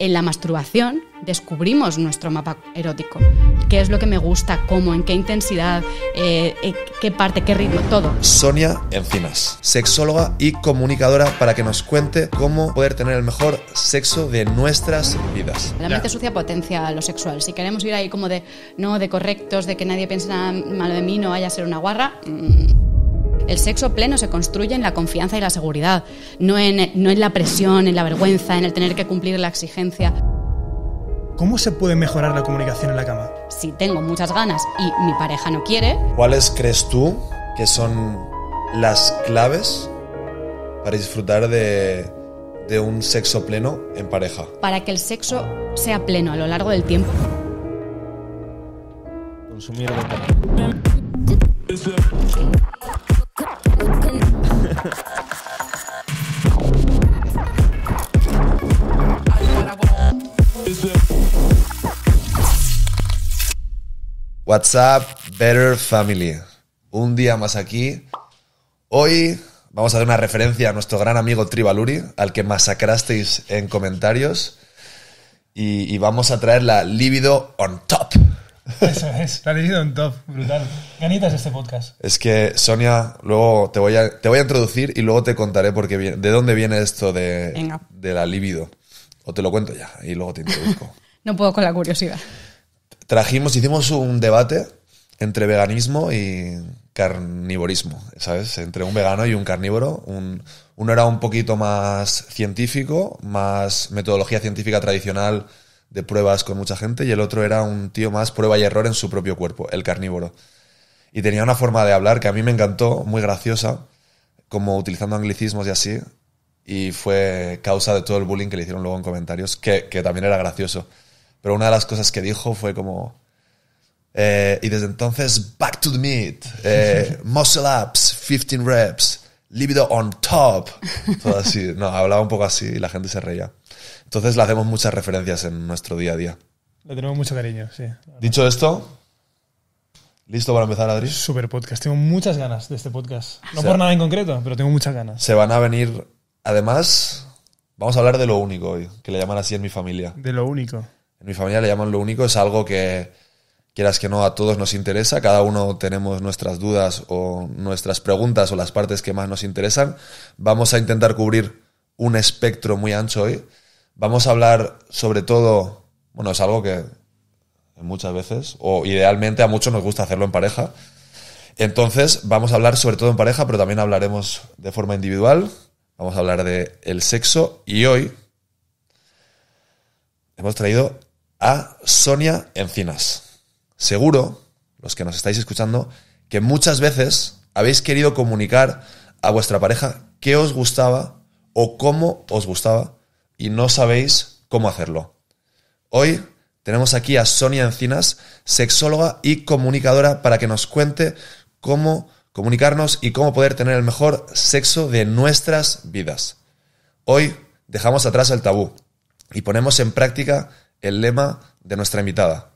en la masturbación descubrimos nuestro mapa erótico. ¿Qué es lo que me gusta? ¿Cómo? ¿En qué intensidad? ¿Qué parte? ¿Qué ritmo? Todo. Sonia Encinas, sexóloga y comunicadora, para que nos cuente cómo poder tener el mejor sexo de nuestras vidas. La mente sucia potencia lo sexual. Si queremos ir ahí como de correctos, de que nadie piense nada malo de mí, no vaya a ser una guarra... El sexo pleno se construye en la confianza y la seguridad, no en la presión, en la vergüenza, en el tener que cumplir la exigencia. ¿Cómo se puede mejorar la comunicación en la cama? Si tengo muchas ganas y mi pareja no quiere... ¿Cuáles crees tú que son las claves para disfrutar de un sexo pleno en pareja? Para que el sexo sea pleno a lo largo del tiempo. Consumir What's up, Better Family? Un día más aquí. Hoy vamos a dar una referencia a nuestro gran amigo Tribaluri, al que masacrasteis en comentarios, y vamos a traer la libido on top. Eso es, la libido on top, brutal. Ganitas este podcast. Es que, Sonia, luego te voy a introducir y luego te contaré de dónde viene esto de la libido. O te lo cuento ya y luego te introduzco. No puedo con la curiosidad. Hicimos un debate entre veganismo y carnivorismo, ¿sabes? Entre un vegano y un carnívoro. Uno era un poquito más científico, más metodología científica tradicional de pruebas con mucha gente, y el otro era un tío más prueba y error en su propio cuerpo, el carnívoro. Y tenía una forma de hablar que a mí me encantó, muy graciosa, como utilizando anglicismos y así, y fue causa de todo el bullying que le hicieron luego en comentarios, que también era gracioso. Pero una de las cosas que dijo fue como... y desde entonces, back to the meat, muscle ups, 15 reps, libido on top. Todo así. No, hablaba un poco así y la gente se reía. Entonces le hacemos muchas referencias en nuestro día a día. Le tenemos mucho cariño, sí. Dicho esto, ¿listo para empezar, Adri? Super podcast. Tengo muchas ganas de este podcast. No por nada en concreto, pero tengo muchas ganas. Se van a venir... Además, vamos a hablar de lo único hoy, que le llaman así en mi familia. De lo único. En mi familia le llaman lo único, es algo que, quieras que no, a todos nos interesa. Cada uno tenemos nuestras dudas o nuestras preguntas o las partes que más nos interesan. Vamos a intentar cubrir un espectro muy ancho hoy. Vamos a hablar sobre todo, bueno, es algo que muchas veces, o idealmente a muchos nos gusta hacerlo en pareja. Entonces vamos a hablar sobre todo en pareja, pero también hablaremos de forma individual. Vamos a hablar del sexo, y hoy hemos traído a Sonia Encinas. Seguro, los que nos estáis escuchando, que muchas veces habéis querido comunicar a vuestra pareja qué os gustaba o cómo os gustaba y no sabéis cómo hacerlo. Hoy tenemos aquí a Sonia Encinas, sexóloga y comunicadora, para que nos cuente cómo comunicarnos y cómo poder tener el mejor sexo de nuestras vidas. Hoy dejamos atrás el tabú y ponemos en práctica el lema de nuestra invitada: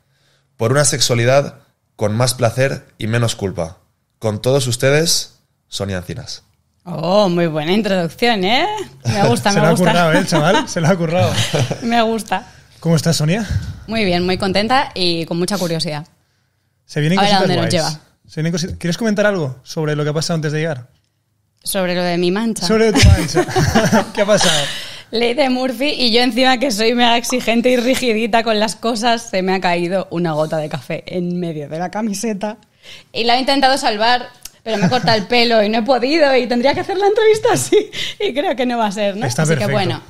por una sexualidad con más placer y menos culpa. Con todos ustedes, Sonia Encinas. Oh, muy buena introducción, ¿eh? Me gusta, me gusta. Se lo ha currado, ¿eh, chaval? Se lo ha currado. Me gusta. ¿Cómo estás, Sonia? Muy bien, muy contenta y con mucha curiosidad. Se vienen a ver cositas a dónde guays. Nos lleva. ¿Quieres comentar algo sobre lo que ha pasado antes de llegar? Sobre lo de mi mancha. Sobre tu mancha. ¿Qué ha pasado? Ley de Murphy, y yo encima que soy mega exigente y rigidita con las cosas, se me ha caído una gota de café en medio de la camiseta y la he intentado salvar, pero me corta el pelo y no he podido, y tendría que hacer la entrevista así y creo que no va a ser, ¿no? Está así perfecto. Que bueno,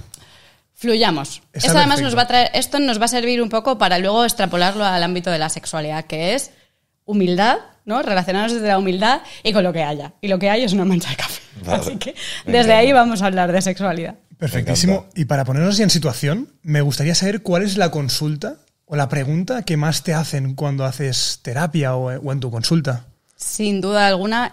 fluyamos. Está Esto además perfecto. esto nos va a servir un poco para luego extrapolarlo al ámbito de la sexualidad, que es humildad, ¿no? Relacionarnos desde la humildad y con lo que haya. Y lo que hay es una mancha de café. Vale. Así que desde ahí vamos a hablar de sexualidad. Perfectísimo. Y para ponernos ya en situación, me gustaría saber cuál es la consulta o la pregunta que más te hacen cuando haces terapia o en tu consulta. Sin duda alguna,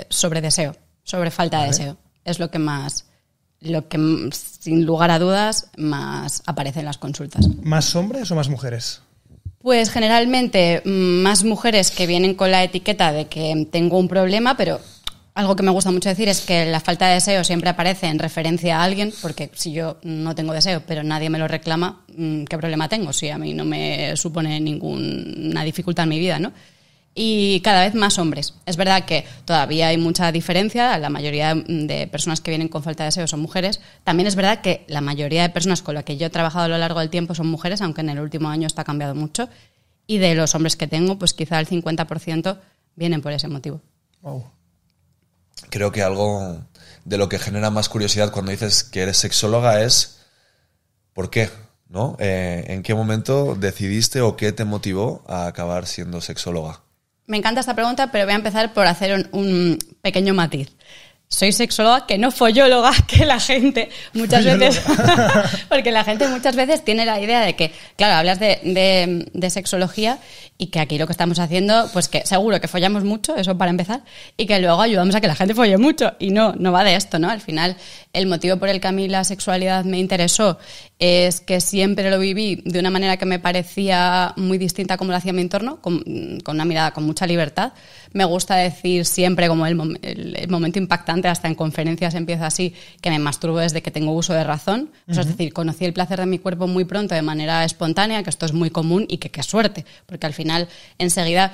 sobre deseo, sobre falta de deseo. Es lo que sin lugar a dudas, más aparece en las consultas. ¿Más hombres o más mujeres? Pues generalmente más mujeres que vienen con la etiqueta de que tengo un problema, pero algo que me gusta mucho decir es que la falta de deseo siempre aparece en referencia a alguien, porque si yo no tengo deseo, pero nadie me lo reclama, ¿qué problema tengo? Si a mí no me supone ninguna dificultad en mi vida, ¿no? Y cada vez más hombres. Es verdad que todavía hay mucha diferencia, la mayoría de personas que vienen con falta de deseo son mujeres. También es verdad que la mayoría de personas con las que yo he trabajado a lo largo del tiempo son mujeres, aunque en el último año esto ha cambiado mucho. Y de los hombres que tengo, pues quizá el 50% vienen por ese motivo. Wow. Creo que algo de lo que genera más curiosidad cuando dices que eres sexóloga es ¿por qué? ¿No? ¿En qué momento decidiste o qué te motivó a acabar siendo sexóloga? Me encanta esta pregunta, pero voy a empezar por hacer un pequeño matiz. Soy sexóloga, que no follóloga, que la gente muchas veces... porque la gente muchas veces tiene la idea de que, claro, hablas de sexología y que aquí lo que estamos haciendo, pues que seguro que follamos mucho, eso para empezar, y que luego ayudamos a que la gente folle mucho. Y no va de esto, ¿no? Al final, el motivo por el que a mí la sexualidad me interesó es que siempre lo viví de una manera que me parecía muy distinta a como lo hacía mi entorno, con una mirada con mucha libertad. Me gusta decir siempre como el momento impactante, hasta en conferencias empieza así, que me masturbo desde que tengo uso de razón. O sea, es decir, conocí el placer de mi cuerpo muy pronto de manera espontánea, que esto es muy común y que qué suerte, porque al final enseguida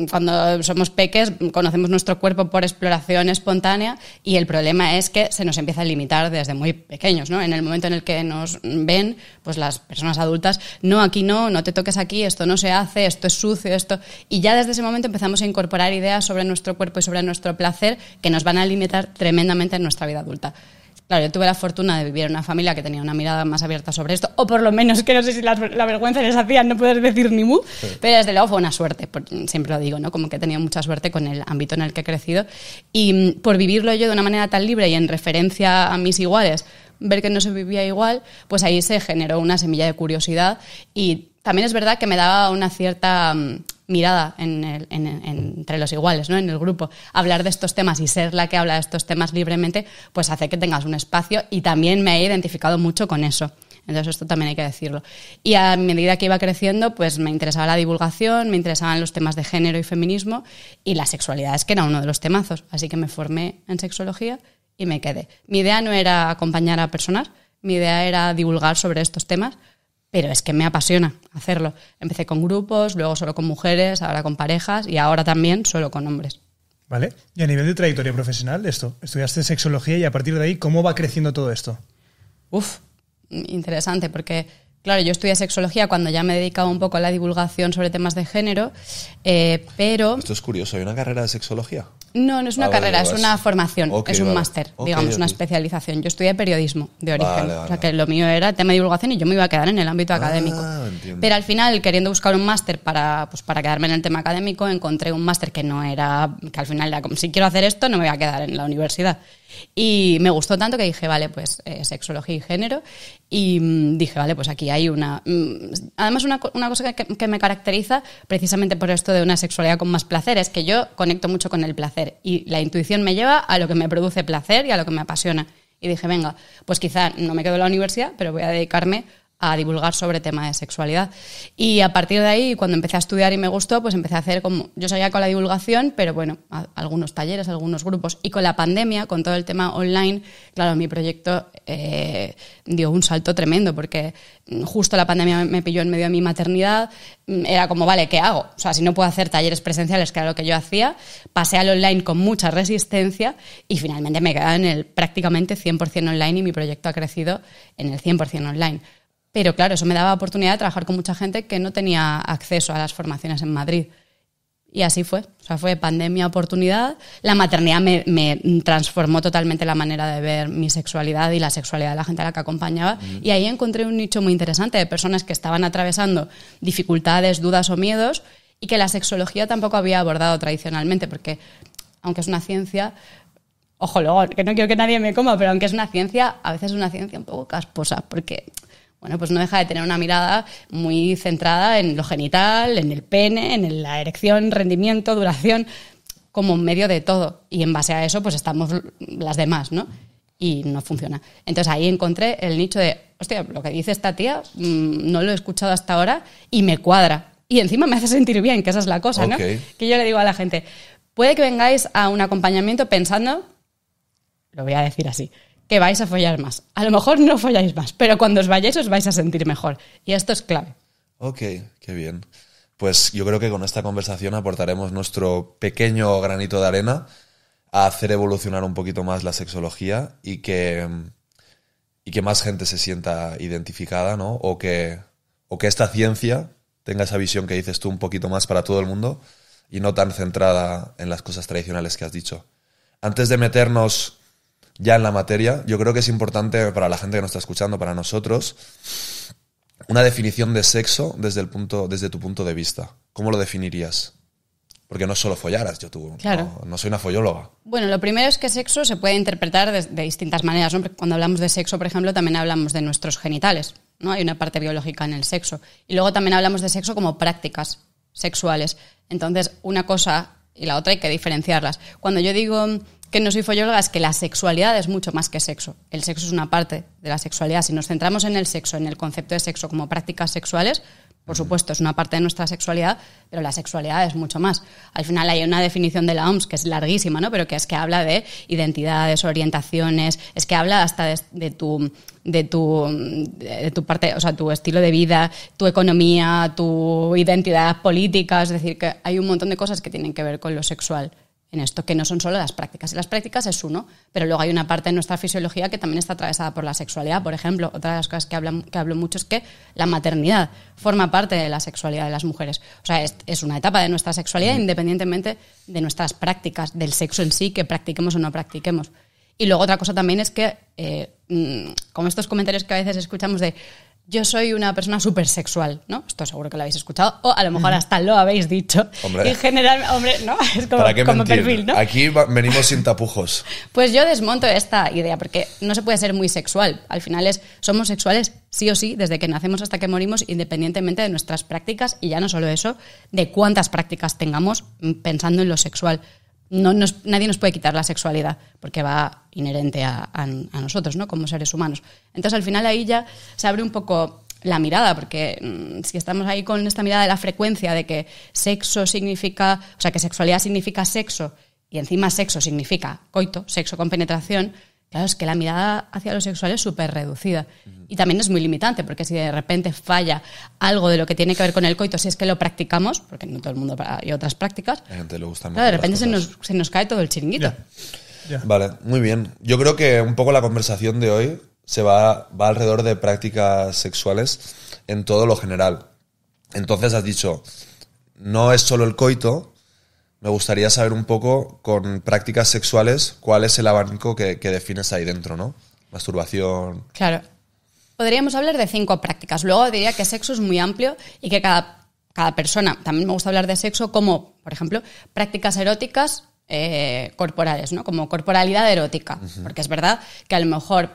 cuando somos peques conocemos nuestro cuerpo por exploración espontánea y el problema es que se nos empieza a limitar desde muy pequeños, ¿no? En el momento en el que nos ven, pues las personas adultas, no, aquí no te toques aquí, esto no se hace, esto es sucio, esto... Y ya desde ese momento empezamos a incorporar ideas sobre nuestro cuerpo y sobre nuestro placer que nos van a limitar tremendamente en nuestra vida adulta. Claro, yo tuve la fortuna de vivir en una familia que tenía una mirada más abierta sobre esto, o por lo menos que no sé si la vergüenza les hacía no poder decir ni mu, pero desde luego fue una suerte, siempre lo digo, ¿no? Como que he tenido mucha suerte con el ámbito en el que he crecido y por vivirlo yo de una manera tan libre y en referencia a mis iguales, ver que no se vivía igual, pues ahí se generó una semilla de curiosidad y también es verdad que me daba una cierta mirada entre los iguales, ¿no? En el grupo. Hablar de estos temas y ser la que habla de estos temas libremente, pues hace que tengas un espacio y también me he identificado mucho con eso. Entonces esto también hay que decirlo. Y a medida que iba creciendo, pues me interesaba la divulgación, me interesaban los temas de género y feminismo y la sexualidad es que era uno de los temazos. Así que me formé en sexología y me quedé. Mi idea no era acompañar a personas, mi idea era divulgar sobre estos temas, pero es que me apasiona hacerlo. Empecé con grupos, luego solo con mujeres, ahora con parejas y ahora también solo con hombres. Vale. Y a nivel de trayectoria profesional, estudiaste sexología y a partir de ahí, ¿cómo va creciendo todo esto? Interesante, porque, claro, yo estudié sexología cuando ya me dedicaba un poco a la divulgación sobre temas de género, pero... Esto es curioso, ¿hay una carrera de sexología? No es una carrera, es una formación, Okay, es un vale. máster, Okay, digamos, okay. una especialización. Yo estudié periodismo de origen, Vale. o sea que lo mío era tema de divulgación y yo me iba a quedar en el ámbito académico. Entiendo. Pero al final, queriendo buscar un máster para quedarme en el tema académico, encontré un máster que no era, que al final era como, si quiero hacer esto, no me voy a quedar en la universidad. Y me gustó tanto que dije, vale, pues sexología y género. Y dije, vale, pues aquí hay una... Además, una cosa que me caracteriza precisamente por esto de una sexualidad con más placer es que yo conecto mucho con el placer y la intuición me lleva a lo que me produce placer y a lo que me apasiona. Y dije, venga, pues quizá no me quedo en la universidad, pero voy a dedicarme a divulgar sobre tema de sexualidad. Y a partir de ahí, cuando empecé a estudiar y me gustó, pues empecé a hacer como... Yo sabía con la divulgación, pero bueno, algunos talleres, algunos grupos. Y con la pandemia, con todo el tema online, claro, mi proyecto dio un salto tremendo, porque justo la pandemia me pilló en medio de mi maternidad. Era como, vale, ¿qué hago? O sea, si no puedo hacer talleres presenciales, que era lo que yo hacía, pasé al online con mucha resistencia y finalmente me quedé en el prácticamente 100% online y mi proyecto ha crecido en el 100% online. Pero claro, eso me daba oportunidad de trabajar con mucha gente que no tenía acceso a las formaciones en Madrid. Y así fue. O sea, fue pandemia, oportunidad. La maternidad me transformó totalmente la manera de ver mi sexualidad y la sexualidad de la gente a la que acompañaba. Y ahí encontré un nicho muy interesante de personas que estaban atravesando dificultades, dudas o miedos y que la sexología tampoco había abordado tradicionalmente, porque aunque es una ciencia... Ojo, luego, que no quiero que nadie me coma, pero aunque es una ciencia, a veces es una ciencia un poco casposa, porque... Bueno, pues no deja de tener una mirada muy centrada en lo genital, en el pene, en la erección, rendimiento, duración, como medio de todo. Y en base a eso, pues estamos las demás, ¿no? Y no funciona. Entonces ahí encontré el nicho de, hostia, lo que dice esta tía no lo he escuchado hasta ahora y me cuadra. Y encima me hace sentir bien, que esa es la cosa, ¿no? Okay. Que yo le digo a la gente, Puede que vengáis a un acompañamiento pensando, lo voy a decir así, que vais a follar más. A lo mejor no folláis más, pero cuando os vayáis os vais a sentir mejor. Y esto es clave. Ok, qué bien. Pues yo creo que con esta conversación aportaremos nuestro pequeño granito de arena a hacer evolucionar un poquito más la sexología y que más gente se sienta identificada, ¿no? O que esta ciencia tenga esa visión que dices tú un poquito más para todo el mundo y no tan centrada en las cosas tradicionales que has dicho. Antes de meternos ya en la materia, yo creo que es importante para la gente que nos está escuchando, para nosotros, una definición de sexo desde tu punto de vista. ¿Cómo lo definirías? Porque no es solo follaras, Claro. No soy una follóloga. Bueno, lo primero es que sexo se puede interpretar de distintas maneras, ¿no? Porque cuando hablamos de sexo, por ejemplo, también hablamos de nuestros genitales, ¿no? Hay una parte biológica en el sexo. Y luego también hablamos de sexo como prácticas sexuales. Entonces, una cosa y la otra hay que diferenciarlas. Cuando yo digo que no soy follóloga es que la sexualidad es mucho más que sexo. El sexo es una parte de la sexualidad. Si nos centramos en el sexo, en el concepto de sexo como prácticas sexuales, por supuesto, es una parte de nuestra sexualidad, pero la sexualidad es mucho más. Al final hay una definición de la OMS que es larguísima, ¿no? Pero que es que habla de identidades, orientaciones, es que habla hasta de tu parte, o sea, tu estilo de vida, tu economía, tu identidad política. Es decir, que hay un montón de cosas que tienen que ver con lo sexual en esto, que no son solo las prácticas. Y las prácticas es uno, pero luego hay una parte de nuestra fisiología que también está atravesada por la sexualidad. Por ejemplo, otra de las cosas que hablo mucho es que la maternidad forma parte de la sexualidad de las mujeres. O sea, es una etapa de nuestra sexualidad independientemente de nuestras prácticas, del sexo en sí, que practiquemos o no practiquemos. Y luego otra cosa también es que, como estos comentarios que a veces escuchamos de yo soy una persona súper sexual, ¿no? Esto seguro que lo habéis escuchado, o a lo mejor hasta lo habéis dicho. Hombre. Y en general, hombre, ¿no? Es como, ¿Para qué como mentir? perfil, ¿no? Aquí venimos sin tapujos. Pues yo desmonto esta idea, porque no se puede ser muy sexual. Al final somos sexuales sí o sí, desde que nacemos hasta que morimos, independientemente de nuestras prácticas, y ya no solo eso, de cuántas prácticas tengamos pensando en lo sexual. Nadie nos puede quitar la sexualidad, porque va inherente a nosotros, ¿no? Como seres humanos. Entonces, al final ahí ya se abre un poco la mirada, porque si estamos ahí con esta mirada de la frecuencia de que sexo significa, o sea, que sexualidad significa sexo, y encima sexo significa coito, sexo con penetración, claro, es que la mirada hacia lo sexual es súper reducida. Y también es muy limitante, porque si de repente falla algo de lo que tiene que ver con el coito, si es que lo practicamos, porque no todo el mundo hay otras prácticas, A la gente le gusta más. claro, de repente se nos cae todo el chiringuito. Ya. Vale, muy bien. Yo creo que un poco la conversación de hoy se va alrededor de prácticas sexuales en todo lo general. Entonces has dicho, no es solo el coito. Me gustaría saber un poco, con prácticas sexuales, cuál es el abanico que defines ahí dentro, ¿no? Masturbación. Claro. Podríamos hablar de 5 prácticas. Luego diría que sexo es muy amplio y que cada persona, también me gusta hablar de sexo como, por ejemplo, prácticas eróticas corporales, ¿no? Como corporalidad erótica. Uh-huh. Porque es verdad que a lo mejor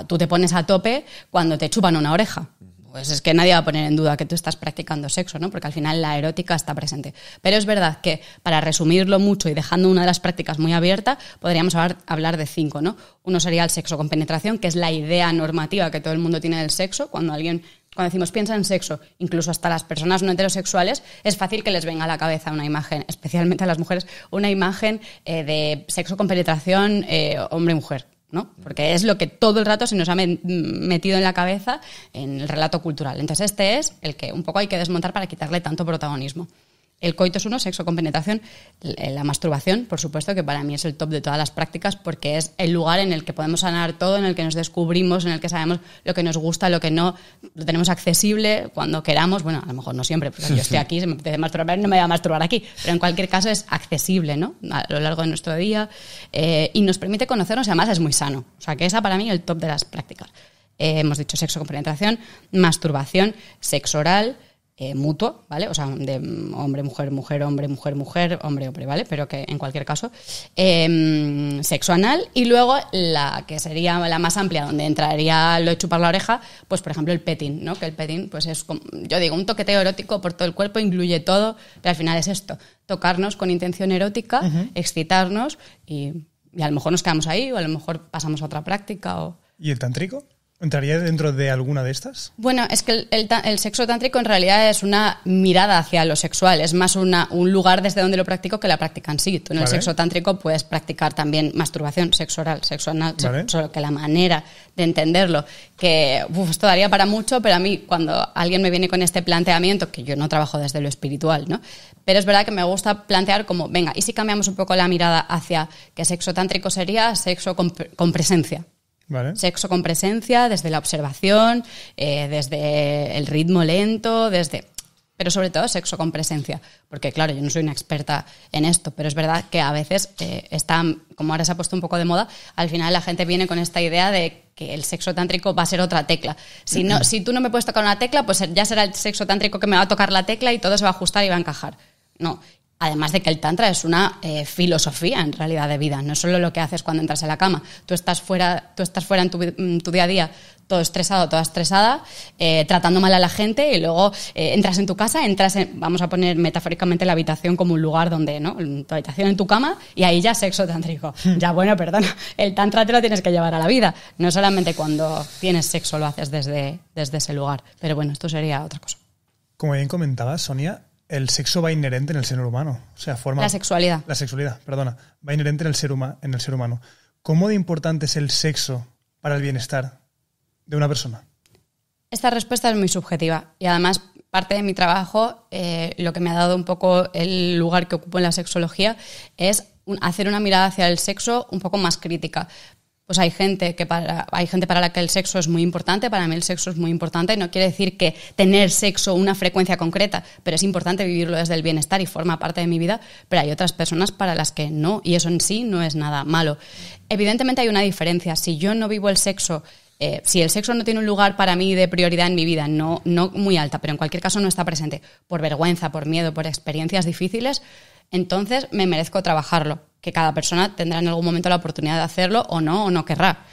tú te pones a tope cuando te chupan una oreja. Pues es que nadie va a poner en duda que tú estás practicando sexo, ¿no? Porque al final la erótica está presente. Pero es verdad que, para resumirlo mucho y dejando una de las prácticas muy abierta, podríamos hablar de 5, ¿no? Uno sería el sexo con penetración, que es la idea normativa que todo el mundo tiene del sexo. Cuando decimos piensa en sexo, incluso hasta las personas no heterosexuales, es fácil que les venga a la cabeza una imagen, especialmente a las mujeres, una imagen de sexo con penetración hombre-mujer, ¿no? Porque es lo que todo el rato se nos ha metido en la cabeza en el relato cultural. Entonces este es el que un poco hay que desmontar para quitarle tanto protagonismo. El coito es uno, sexo con penetración. La masturbación, por supuesto, que para mí es el top de todas las prácticas, porque es el lugar en el que podemos sanar todo, en el que nos descubrimos, en el que sabemos lo que nos gusta, lo que no, lo tenemos accesible cuando queramos. Bueno, a lo mejor no siempre, porque yo estoy aquí, se me apetece masturbar, no me voy a masturbar aquí, pero en cualquier caso es accesible, ¿no? A lo largo de nuestro día, y nos permite conocernos, y además es muy sano. O sea, que esa para mí es el top de las prácticas. Hemos dicho sexo con penetración, masturbación, sexo oral, mutuo, ¿vale? O sea, de hombre, mujer, mujer, hombre, mujer, mujer, hombre, hombre, ¿vale? Pero que en cualquier caso, sexo anal, y luego la que sería la más amplia, donde entraría lo de chupar la oreja, pues por ejemplo el petting, ¿no? Que el petting, pues es, como, yo digo, un toqueteo erótico por todo el cuerpo, incluye todo, pero al final es esto, tocarnos con intención erótica, excitarnos, y a lo mejor nos quedamos ahí, o a lo mejor pasamos a otra práctica. ¿Y el tántrico? ¿Entraría dentro de alguna de estas? Bueno, es que el sexo tántrico en realidad es una mirada hacia lo sexual, es más un lugar desde donde lo practico que la práctica en sí. Tú en el sexo tántrico puedes practicar también masturbación, sexo oral, sexo anal, solo que la manera de entenderlo, que esto daría para mucho, pero a mí cuando alguien me viene con este planteamiento, que yo no trabajo desde lo espiritual, ¿no? Pero es verdad que me gusta plantear como, venga, ¿y si cambiamos un poco la mirada hacia que sexo tántrico sería sexo con presencia? Vale. Sexo con presencia, desde la observación, desde el ritmo lento, pero sobre todo sexo con presencia. Porque claro, yo no soy una experta en esto, pero es verdad que a veces como ahora se ha puesto un poco de moda, al final la gente viene con esta idea de que el sexo tántrico va a ser otra tecla. Si tú no me puedes tocar una tecla, pues ya será el sexo tántrico que me va a tocar la tecla y todo se va a ajustar y va a encajar. No. Además de que el tantra es una filosofía en realidad de vida, no es solo lo que haces cuando entras en la cama. Tú estás fuera en tu día a día, todo estresado, toda estresada, tratando mal a la gente y luego entras en tu casa, vamos a poner metafóricamente la habitación como un lugar donde, ¿no? Tu habitación en tu cama y ahí ya sexo tántrico. Ya bueno, perdona, el tantra te lo tienes que llevar a la vida, no solamente cuando tienes sexo lo haces desde ese lugar. Pero bueno, esto sería otra cosa. Como bien comentabas, Sonia, el sexo va inherente en el ser humano. O sea, La sexualidad, perdona. Va inherente en el ser humano. ¿Cómo de importante es el sexo para el bienestar de una persona? Esta respuesta es muy subjetiva y además parte de mi trabajo, lo que me ha dado un poco el lugar que ocupo en la sexología es hacer una mirada hacia el sexo un poco más crítica. Pues hay gente para la que el sexo es muy importante, para mí el sexo es muy importante, no quiere decir que tener sexo una frecuencia concreta, pero es importante vivirlo desde el bienestar y forma parte de mi vida, pero hay otras personas para las que no, y eso en sí no es nada malo. Evidentemente hay una diferencia, si yo no vivo el sexo, si el sexo no tiene un lugar para mí de prioridad en mi vida, no muy alta, pero en cualquier caso no está presente, por vergüenza, por miedo, por experiencias difíciles, entonces me merezco trabajarlo, que cada persona tendrá en algún momento la oportunidad de hacerlo o no querrá.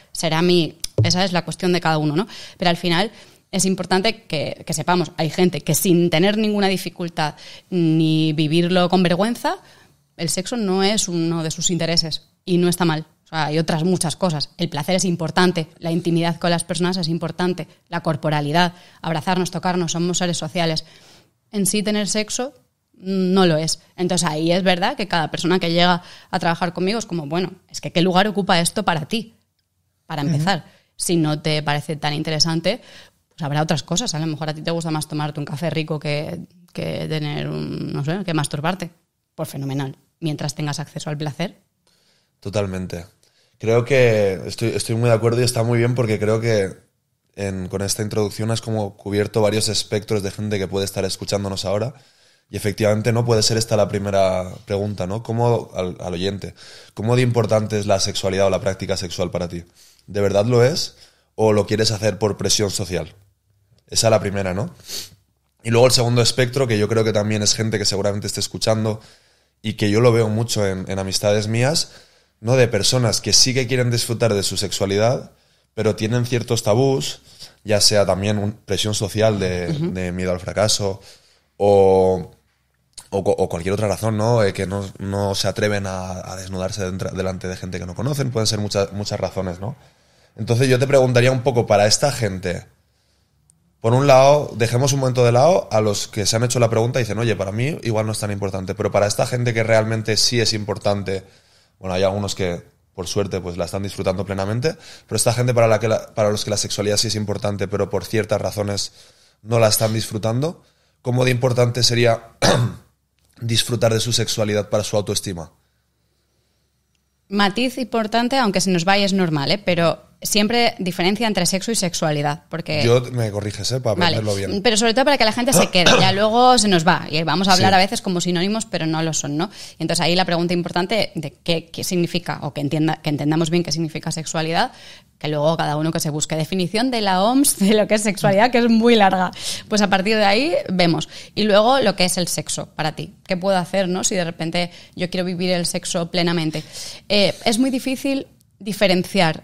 Esa es la cuestión de cada uno, ¿no? Pero al final es importante que sepamos, hay gente que sin tener ninguna dificultad ni vivirlo con vergüenza, el sexo no es uno de sus intereses y no está mal. O sea, hay otras muchas cosas. El placer es importante, la intimidad con las personas es importante, la corporalidad, abrazarnos, tocarnos, somos seres sociales. En sí tener sexo no lo es. Entonces ahí es verdad que cada persona que llega a trabajar conmigo es como, bueno, es que ¿qué lugar ocupa esto para ti? Para empezar. Si no te parece tan interesante, pues habrá otras cosas. A lo mejor a ti te gusta más tomarte un café rico que tener que masturbarte. Pues fenomenal. Mientras tengas acceso al placer. Totalmente. Creo que estoy muy de acuerdo y está muy bien porque creo que con esta introducción has como cubierto varios espectros de gente que puede estar escuchándonos ahora. Y efectivamente no puede ser esta la primera pregunta, ¿no? ¿Cómo, al oyente, cómo de importante es la sexualidad o la práctica sexual para ti? ¿De verdad lo es o lo quieres hacer por presión social? Esa es la primera, ¿no? Y luego el segundo espectro, que yo creo que también es gente que seguramente esté escuchando y que yo lo veo mucho en amistades mías, ¿no? De personas que sí que quieren disfrutar de su sexualidad, pero tienen ciertos tabús, ya sea también presión social de miedo al fracaso o cualquier otra razón, ¿no? Que no se atreven a desnudarse delante de gente que no conocen. Pueden ser muchas razones, ¿no? Entonces yo te preguntaría un poco para esta gente. Por un lado, dejemos un momento de lado a los que se han hecho la pregunta y dicen, oye, para mí igual no es tan importante, pero para esta gente que realmente sí es importante, bueno, hay algunos que por suerte pues la están disfrutando plenamente, pero esta gente para los que la sexualidad sí es importante, pero por ciertas razones no la están disfrutando, ¿cómo de importante sería disfrutar de su sexualidad para su autoestima? Matiz importante, aunque se nos vaya es normal, pero siempre diferencia entre sexo y sexualidad. Porque yo me corriges, para aprenderlo bien. Pero sobre todo para que la gente se quede, ya luego se nos va. Y vamos a hablar a veces como sinónimos, pero no lo son, ¿no? Y entonces ahí la pregunta importante de qué significa, o que entendamos bien qué significa sexualidad, que luego cada uno que se busque definición de la OMS de lo que es sexualidad, que es muy larga. Pues a partir de ahí vemos. Y luego lo que es el sexo para ti. ¿Qué puedo hacer, no? Si de repente yo quiero vivir el sexo plenamente. Es muy difícil diferenciar.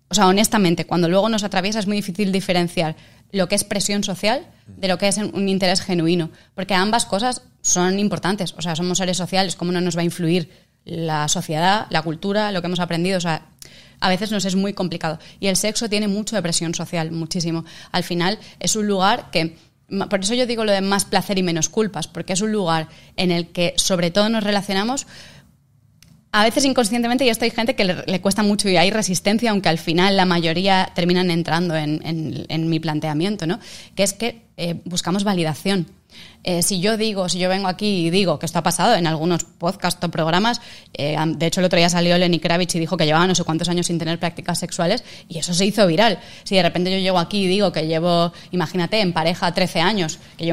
O sea, honestamente, cuando luego nos atraviesa es muy difícil diferenciar lo que es presión social de lo que es un interés genuino. Porque ambas cosas son importantes. O sea, somos seres sociales. ¿Cómo no nos va a influir la sociedad, la cultura, lo que hemos aprendido? O sea, a veces nos es muy complicado. Y el sexo tiene mucho de presión social, muchísimo. Al final es un lugar que, por eso yo digo lo de más placer y menos culpas, porque es un lugar en el que sobre todo nos relacionamos a veces inconscientemente, y esto hay gente que le cuesta mucho y hay resistencia, aunque al final la mayoría terminan entrando en mi planteamiento, ¿no? Que es que buscamos validación. Si yo vengo aquí y digo que esto ha pasado en algunos podcasts o programas, de hecho el otro día salió Lenny Kravitz y dijo que llevaba no sé cuántos años sin tener prácticas sexuales y eso se hizo viral. Si de repente yo llego aquí y digo que llevo, imagínate, en pareja 13 años y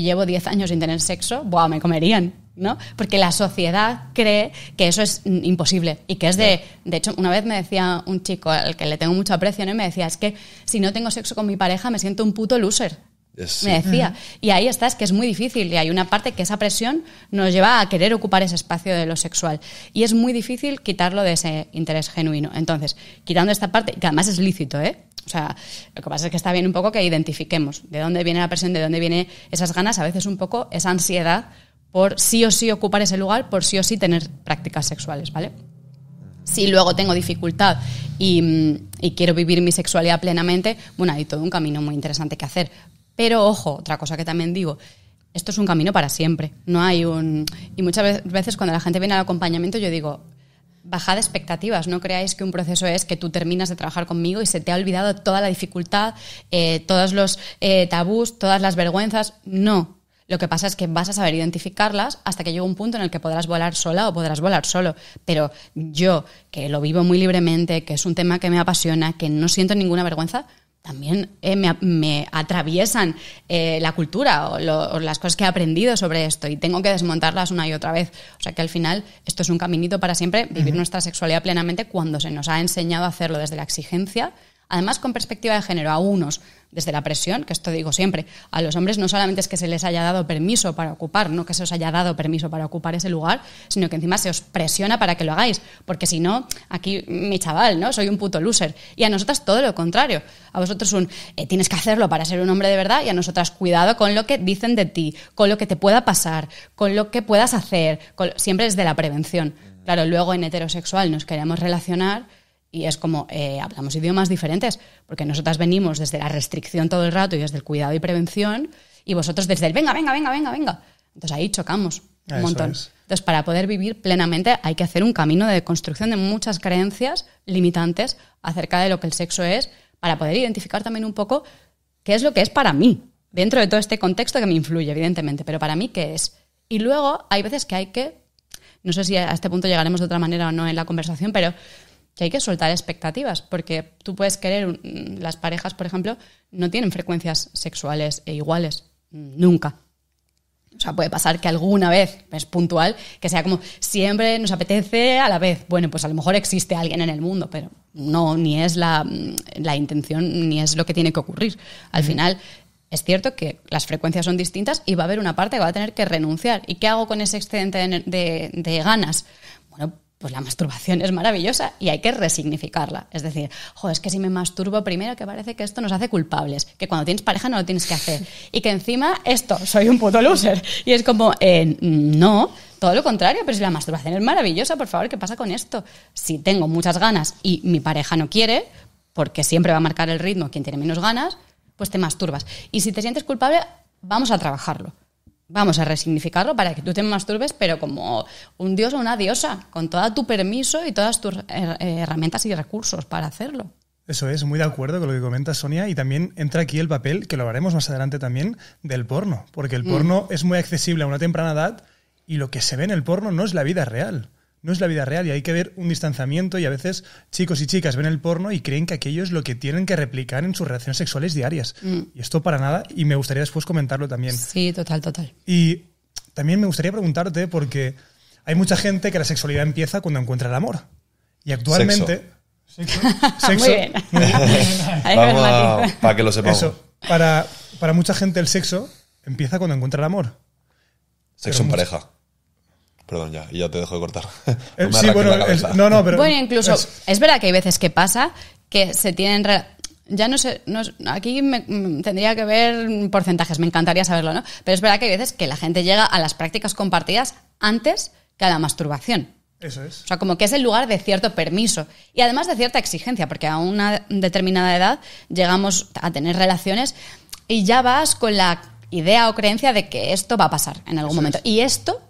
llevo 10 años sin tener sexo, ¡buah!, me comerían, ¿no? Porque la sociedad cree que eso es imposible y que es de hecho, una vez me decía un chico al que le tengo mucho aprecio, ¿no? Y me decía, es que si no tengo sexo con mi pareja me siento un puto loser. Sí. Me decía. Y ahí está, es que es muy difícil y hay una parte que esa presión nos lleva a querer ocupar ese espacio de lo sexual y es muy difícil quitarlo de ese interés genuino. Entonces, quitando esta parte, que además es lícito, ¿eh? O sea, lo que pasa es que está bien un poco que identifiquemos de dónde viene la presión, de dónde vienen esas ganas, a veces un poco esa ansiedad por sí o sí ocupar ese lugar, por sí o sí tener prácticas sexuales, ¿vale? Si luego tengo dificultad y quiero vivir mi sexualidad plenamente, bueno, hay todo un camino muy interesante que hacer. Pero, ojo, otra cosa que también digo, esto es un camino para siempre. No hay y muchas veces cuando la gente viene al acompañamiento yo digo, bajad expectativas, no creáis que un proceso es que tú terminas de trabajar conmigo y se te ha olvidado toda la dificultad, todos los tabús, todas las vergüenzas. No. Lo que pasa es que vas a saber identificarlas hasta que llegue un punto en el que podrás volar sola o podrás volar solo. Pero yo, que lo vivo muy libremente, que es un tema que me apasiona, que no siento ninguna vergüenza, también me atraviesan la cultura o las cosas que he aprendido sobre esto y tengo que desmontarlas una y otra vez. O sea que al final esto es un caminito para siempre, vivir nuestra sexualidad plenamente cuando se nos ha enseñado a hacerlo desde la exigencia, además con perspectiva de género, a unos desde la presión, que esto digo siempre, a los hombres no solamente es que se les haya dado permiso para ocupar, no que se os haya dado permiso para ocupar ese lugar, sino que encima se os presiona para que lo hagáis, porque si no, aquí mi chaval, ¿no? Soy un puto loser. Y a nosotras todo lo contrario. A vosotros tienes que hacerlo para ser un hombre de verdad y a nosotras cuidado con lo que dicen de ti, con lo que te pueda pasar, con lo que puedas hacer, siempre desde la prevención. Claro, luego en heterosexual nos queremos relacionar y es como, hablamos idiomas diferentes, porque nosotras venimos desde la restricción todo el rato y desde el cuidado y prevención, y vosotros desde el venga. Entonces ahí chocamos un montón. Entonces, para poder vivir plenamente hay que hacer un camino de construcción de muchas creencias limitantes acerca de lo que el sexo es, para poder identificar también un poco qué es lo que es para mí, dentro de todo este contexto que me influye, evidentemente, pero para mí, ¿qué es? Y luego hay veces que hay que, no sé si a este punto llegaremos de otra manera o no en la conversación, pero que hay que soltar expectativas, porque tú puedes querer, las parejas, por ejemplo, no tienen frecuencias sexuales iguales, nunca. O sea, puede pasar que alguna vez, es puntual, que sea como siempre nos apetece a la vez. Bueno, pues a lo mejor existe alguien en el mundo, pero no, ni es la intención, ni es lo que tiene que ocurrir. Al final, es cierto que las frecuencias son distintas y va a haber una parte que va a tener que renunciar. ¿Y qué hago con ese excedente de ganas? Bueno, pues la masturbación es maravillosa y hay que resignificarla. Es decir, es que si me masturbo primero, que parece que esto nos hace culpables, que cuando tienes pareja no lo tienes que hacer y que encima soy un puto loser. Y es como, no, todo lo contrario, pero si la masturbación es maravillosa, por favor, ¿qué pasa con esto? Si tengo muchas ganas y mi pareja no quiere, porque siempre va a marcar el ritmo quien tiene menos ganas, pues te masturbas. Y si te sientes culpable, vamos a trabajarlo. Vamos a resignificarlo para que tú te masturbes, pero como un dios o una diosa, con todo tu permiso y todas tus herramientas y recursos para hacerlo. Eso es, muy de acuerdo con lo que comenta Sonia, y también entra aquí el papel, que lo hablaremos más adelante también, del porno, porque el porno es muy accesible a una temprana edad y lo que se ve en el porno no es la vida real. No es la vida real y hay que ver un distanciamiento y a veces chicos y chicas ven el porno y creen que aquello es lo que tienen que replicar en sus relaciones sexuales diarias. Y esto para nada, y me gustaría después comentarlo también. Sí, total. Y también me gustaría preguntarte, porque hay mucha gente que la sexualidad empieza cuando encuentra el amor. Y actualmente... Sexo. Muy bien. Vamos para que lo sepamos. Eso, para mucha gente el sexo empieza cuando encuentra el amor. Sexo en pareja. Perdón, ya te dejo de cortar. Sí, bueno, pero... Bueno, incluso, es verdad que hay veces que pasa que se tienen... Ya no sé, aquí tendría que ver porcentajes, me encantaría saberlo, ¿no? Pero es verdad que hay veces que la gente llega a las prácticas compartidas antes que a la masturbación. Eso es. O sea, como que es el lugar de cierto permiso y además de cierta exigencia, porque a una determinada edad llegamos a tener relaciones y ya vas con la idea o creencia de que esto va a pasar en algún momento. Y ¿esto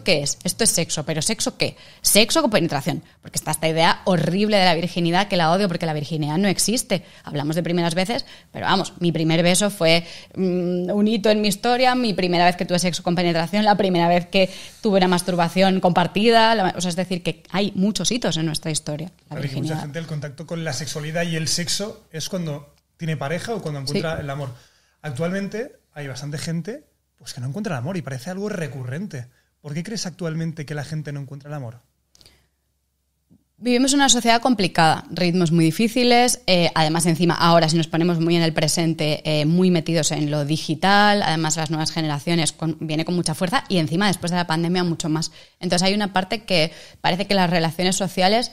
qué es? Esto es sexo, pero ¿sexo qué? Sexo con penetración, porque está esta idea horrible de la virginidad que la odio porque la virginidad no existe. Hablamos de primeras veces, pero vamos, mi primer beso fue un hito en mi historia, mi primera vez que tuve sexo con penetración, la primera vez que tuve una masturbación compartida, o sea, es decir, que hay muchos hitos en nuestra historia. La virginidad. Mucha gente el contacto con la sexualidad y el sexo es cuando tiene pareja o cuando encuentra el amor. Actualmente hay bastante gente pues que no encuentra el amor y parece algo recurrente. ¿Por qué crees actualmente que la gente no encuentra el amor? Vivimos una sociedad complicada, ritmos muy difíciles, además encima ahora si nos ponemos muy en el presente, muy metidos en lo digital, además las nuevas generaciones viene con mucha fuerza y encima después de la pandemia mucho más. Entonces hay una parte que parece que las relaciones sociales,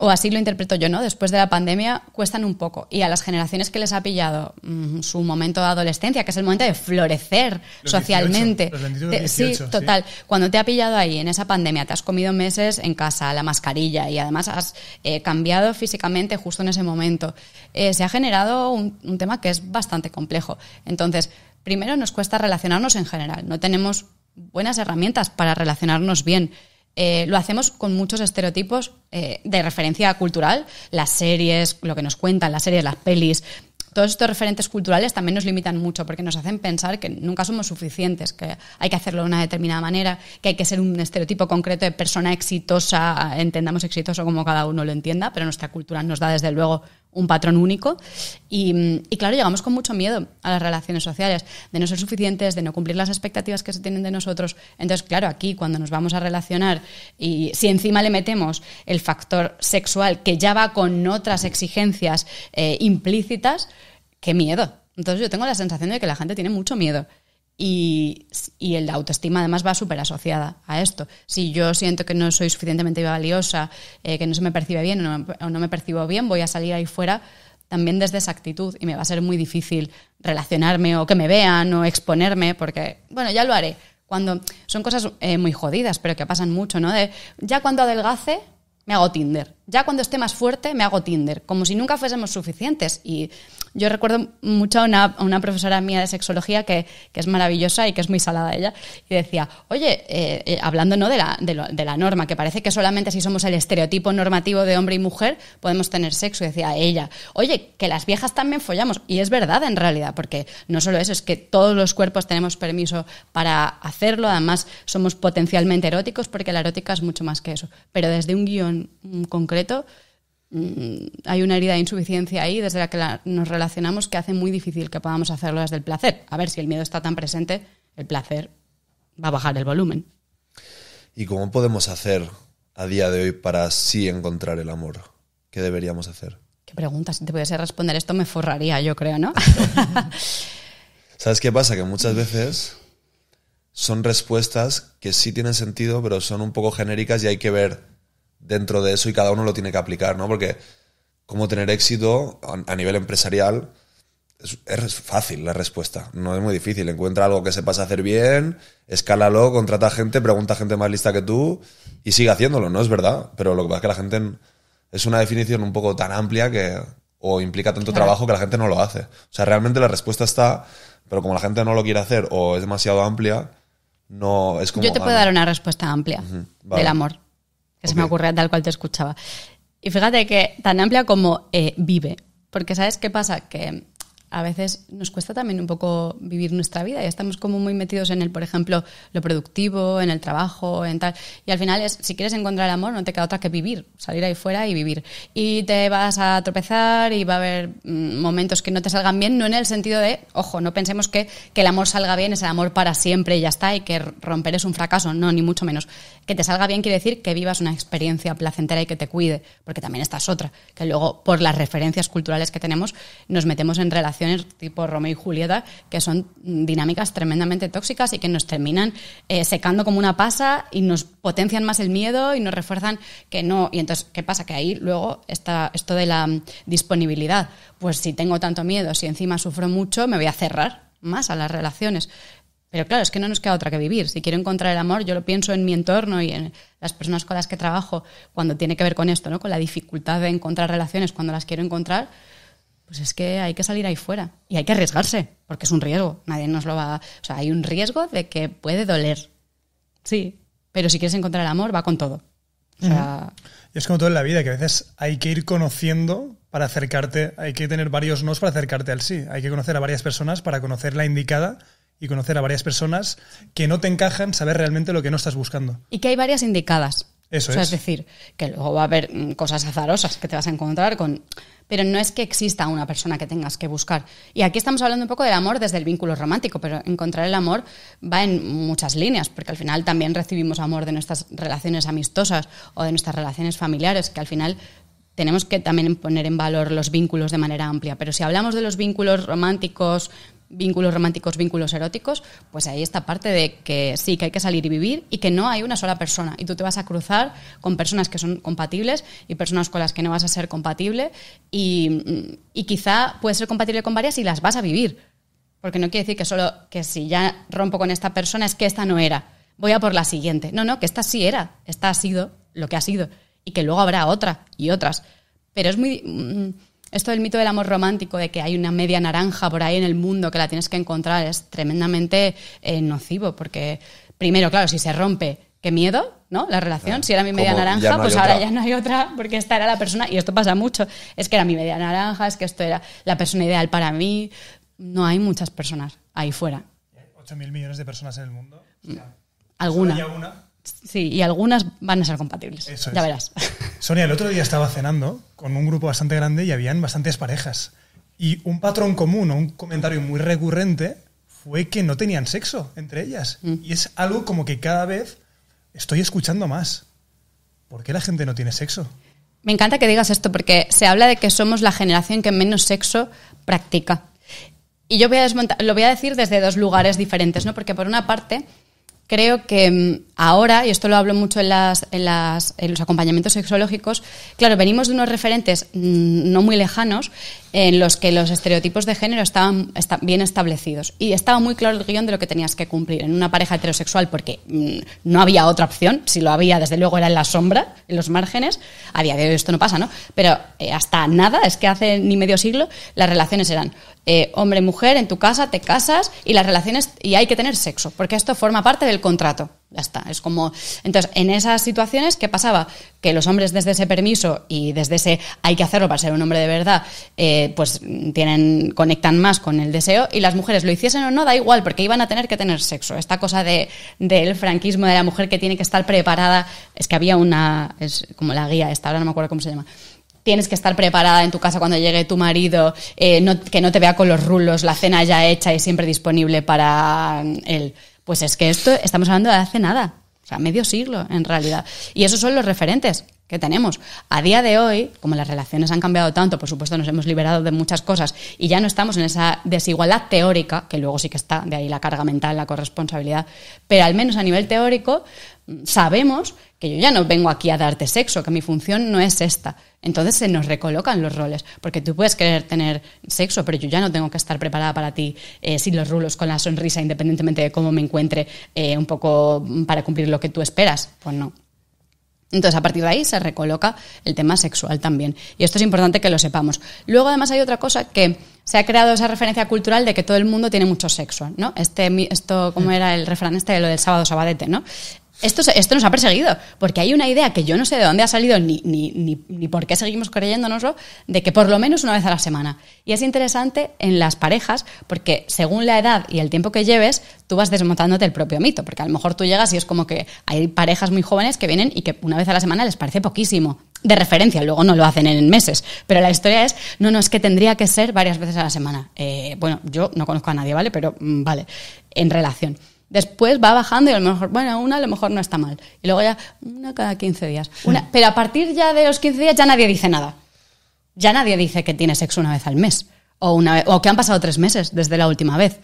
o así lo interpreto yo, ¿no? Después de la pandemia cuestan un poco. Y a las generaciones que les ha pillado su momento de adolescencia, que es el momento de florecer los socialmente. 18, los 22, 18, sí, total. Sí. Cuando te ha pillado ahí, en esa pandemia, te has comido meses en casa, la mascarilla, y además has cambiado físicamente justo en ese momento. Se ha generado un tema que es bastante complejo. Entonces, primero nos cuesta relacionarnos en general. No tenemos buenas herramientas para relacionarnos bien. Lo hacemos con muchos estereotipos de referencia cultural, las series, lo que nos cuentan, las series, las pelis. Todos estos referentes culturales también nos limitan mucho porque nos hacen pensar que nunca somos suficientes, que hay que hacerlo de una determinada manera, que hay que ser un estereotipo concreto de persona exitosa, entendamos exitoso como cada uno lo entienda, pero nuestra cultura nos da desde luego un patrón único y claro, llegamos con mucho miedo a las relaciones sociales, de no ser suficientes, de no cumplir las expectativas que se tienen de nosotros. Entonces, claro, aquí cuando nos vamos a relacionar y si encima le metemos el factor sexual que ya va con otras exigencias implícitas, ¡qué miedo! Entonces yo tengo la sensación de que la gente tiene mucho miedo. Y la autoestima además va súper asociada a esto. Si yo siento que no soy suficientemente valiosa, que no se me percibe bien o no me percibo bien, voy a salir ahí fuera también desde esa actitud y me va a ser muy difícil relacionarme o que me vean o exponerme porque, bueno, ya lo haré. Cuando son cosas muy jodidas, pero que pasan mucho, ¿no? De ya cuando adelgace me hago Tinder. Ya cuando esté más fuerte me hago Tinder. Como si nunca fuésemos suficientes. Y yo recuerdo mucho a una profesora mía de sexología que es maravillosa y que es muy salada ella. Y decía, oye, hablando ¿no? de la norma, que parece que solamente si somos el estereotipo normativo de hombre y mujer podemos tener sexo. Y decía ella, oye, que las viejas también follamos. Y es verdad en realidad, porque no solo eso, es que todos los cuerpos tenemos permiso para hacerlo. Además, somos potencialmente eróticos porque la erótica es mucho más que eso. Pero desde un guión concreto hay una herida de insuficiencia ahí desde la que nos relacionamos que hace muy difícil que podamos hacerlo desde el placer. A ver, si el miedo está tan presente, el placer va a bajar el volumen. ¿Y cómo podemos hacer a día de hoy para sí encontrar el amor? ¿Qué deberíamos hacer? Qué pregunta, si te pudiese responder esto me forraría, yo creo, ¿no? ¿Sabes qué pasa? Que muchas veces son respuestas que sí tienen sentido, pero son un poco genéricas y hay que ver dentro de eso y cada uno lo tiene que aplicar, ¿no? Porque cómo tener éxito a nivel empresarial es fácil la respuesta, no es muy difícil. Encuentra algo que sepas hacer bien, escálalo, contrata gente, pregunta a gente más lista que tú y sigue haciéndolo, ¿no? Es verdad, pero lo que pasa es que la gente es una definición un poco tan amplia que o implica tanto trabajo que la gente no lo hace. O sea, realmente la respuesta está, pero como la gente no lo quiere hacer o es demasiado amplia, no es como... Yo te puedo dar una respuesta amplia vale. Del amor. Que se me ocurre tal cual te escuchaba. Y fíjate que tan amplia como vive. Porque ¿sabes qué pasa? Que a veces nos cuesta también un poco vivir nuestra vida y estamos como muy metidos en el, por ejemplo, lo productivo, en el trabajo, en tal. Y al final si quieres encontrar el amor no te queda otra que vivir, salir ahí fuera y vivir. Y te vas a tropezar y va a haber momentos que no te salgan bien, no en el sentido de, ojo, no pensemos que el amor salga bien es el amor para siempre y ya está y que romper es un fracaso, no, ni mucho menos. Que te salga bien quiere decir que vivas una experiencia placentera y que te cuide, porque también esta es otra, que luego por las referencias culturales que tenemos nos metemos en relaciones tipo Romeo y Julieta, que son dinámicas tremendamente tóxicas y que nos terminan secando como una pasa y nos potencian más el miedo y nos refuerzan que no. Y entonces, ¿qué pasa? Que ahí luego está esto de la disponibilidad. Pues si tengo tanto miedo, si encima sufro mucho, me voy a cerrar más a las relaciones. Pero claro, es que no nos queda otra que vivir. Si quiero encontrar el amor, yo lo pienso en mi entorno y en las personas con las que trabajo cuando tiene que ver con esto, ¿no? Con la dificultad de encontrar relaciones cuando las quiero encontrar, pues es que hay que salir ahí fuera y hay que arriesgarse, porque es un riesgo. Nadie nos lo va... O sea, hay un riesgo de que puede doler. Sí, pero si quieres encontrar el amor, va con todo. O sea... Y es como todo en la vida, que a veces hay que ir conociendo para acercarte, hay que tener varios nos para acercarte al sí. Hay que conocer a varias personas para conocer la indicada y conocer a varias personas que no te encajan, saber realmente lo que no estás buscando. Y que hay varias indicadas. Eso o sea, es. Es decir, que luego va a haber cosas azarosas que te vas a encontrar con... Pero no es que exista una persona que tengas que buscar. Y aquí estamos hablando un poco del amor desde el vínculo romántico, pero encontrar el amor va en muchas líneas, porque al final también recibimos amor de nuestras relaciones amistosas o de nuestras relaciones familiares, que al final tenemos que también poner en valor los vínculos de manera amplia. Pero si hablamos de los vínculos románticos, vínculos eróticos, pues ahí está parte de que sí, que hay que salir y vivir y que no hay una sola persona. Y tú te vas a cruzar con personas que son compatibles y personas con las que no vas a ser compatible y quizá puedes ser compatible con varias y las vas a vivir. Porque no quiere decir que solo que si ya rompo con esta persona es que esta no era. Voy a por la siguiente. No, que esta sí era. Esta ha sido lo que ha sido. Y que luego habrá otra y otras. Pero es muy... Esto del mito del amor romántico, de que hay una media naranja por ahí en el mundo que la tienes que encontrar, es tremendamente nocivo, porque primero, claro, si se rompe, qué miedo, ¿no? La relación, si era mi media naranja, pues ahora ya no hay otra, porque esta era la persona, y esto pasa mucho, es que era mi media naranja, es que esto era la persona ideal para mí. No hay muchas personas ahí fuera. 8.000 millones de personas en el mundo. O sea, ¿Alguna? solo hay una. Sí, y algunas van a ser compatibles. Eso ya es. verás. Sonia, el otro día estaba cenando con un grupo bastante grande y habían bastantes parejas. Y un patrón común o un comentario muy recurrente fue que no tenían sexo entre ellas. Y es algo como que cada vez estoy escuchando más. ¿Por qué la gente no tiene sexo? Me encanta que digas esto porque se habla de que somos la generación que menos sexo practica. Y yo lo voy a decir desde dos lugares diferentes, ¿no? Porque por una parte... Creo que ahora, y esto lo hablo mucho en los acompañamientos sexológicos, claro, venimos de unos referentes no muy lejanos en los que los estereotipos de género estaban bien establecidos. Y estaba muy claro el guión de lo que tenías que cumplir en una pareja heterosexual, porque no había otra opción. Si lo había, desde luego era en la sombra, en los márgenes. A día de hoy esto no pasa, ¿no? Pero hasta nada, es que hace ni medio siglo, las relaciones eran hombre-mujer, en tu casa, te casas y las relaciones, y hay que tener sexo, porque esto forma parte del contrato. Ya está, es como... Entonces, en esas situaciones, ¿qué pasaba? Que los hombres desde ese permiso y desde ese hay que hacerlo para ser un hombre de verdad, pues conectan más con el deseo, y las mujeres lo hiciesen o no, da igual, porque iban a tener que tener sexo. Esta cosa del franquismo de la mujer que tiene que estar preparada, es que había es como la guía esta, ahora no me acuerdo cómo se llama. Tienes que estar preparada en tu casa cuando llegue tu marido, que no te vea con los rulos, la cena ya hecha y siempre disponible para él. Pues es que esto estamos hablando de hace nada, o sea, medio siglo en realidad. Y esos son los referentes que tenemos. A día de hoy, como las relaciones han cambiado tanto, por supuesto nos hemos liberado de muchas cosas y ya no estamos en esa desigualdad teórica, que luego sí que está, de ahí la carga mental, la corresponsabilidad, pero al menos a nivel teórico sabemos que yo ya no vengo aquí a darte sexo, que mi función no es esta. Entonces se nos recolocan los roles, porque tú puedes querer tener sexo, pero yo ya no tengo que estar preparada para ti sin los rulos, con la sonrisa, independientemente de cómo me encuentre, un poco para cumplir lo que tú esperas. Pues no. Entonces, a partir de ahí se recoloca el tema sexual también. Y esto es importante que lo sepamos. Luego, además, hay otra cosa que se ha creado esa referencia cultural de que todo el mundo tiene mucho sexo, ¿no? Esto, ¿cómo era el refrán de lo del sábado sabadete, ¿no? Esto nos ha perseguido, porque hay una idea que yo no sé de dónde ha salido ni por qué seguimos creyéndonoslo, de que por lo menos una vez a la semana. Y es interesante en las parejas, porque según la edad y el tiempo que lleves, tú vas desmontándote el propio mito, porque a lo mejor tú llegas y es como que hay parejas muy jóvenes que vienen y que una vez a la semana les parece poquísimo, de referencia, luego no lo hacen en meses, pero la historia es, es que tendría que ser varias veces a la semana. Bueno, yo no conozco a nadie, ¿vale? Pero vale, en relación. Después va bajando y a lo mejor, una a lo mejor no está mal. Y luego ya, una cada 15 días. Pero a partir ya de los 15 días ya nadie dice nada. Ya nadie dice que tiene sexo una vez al mes. O que han pasado 3 meses desde la última vez.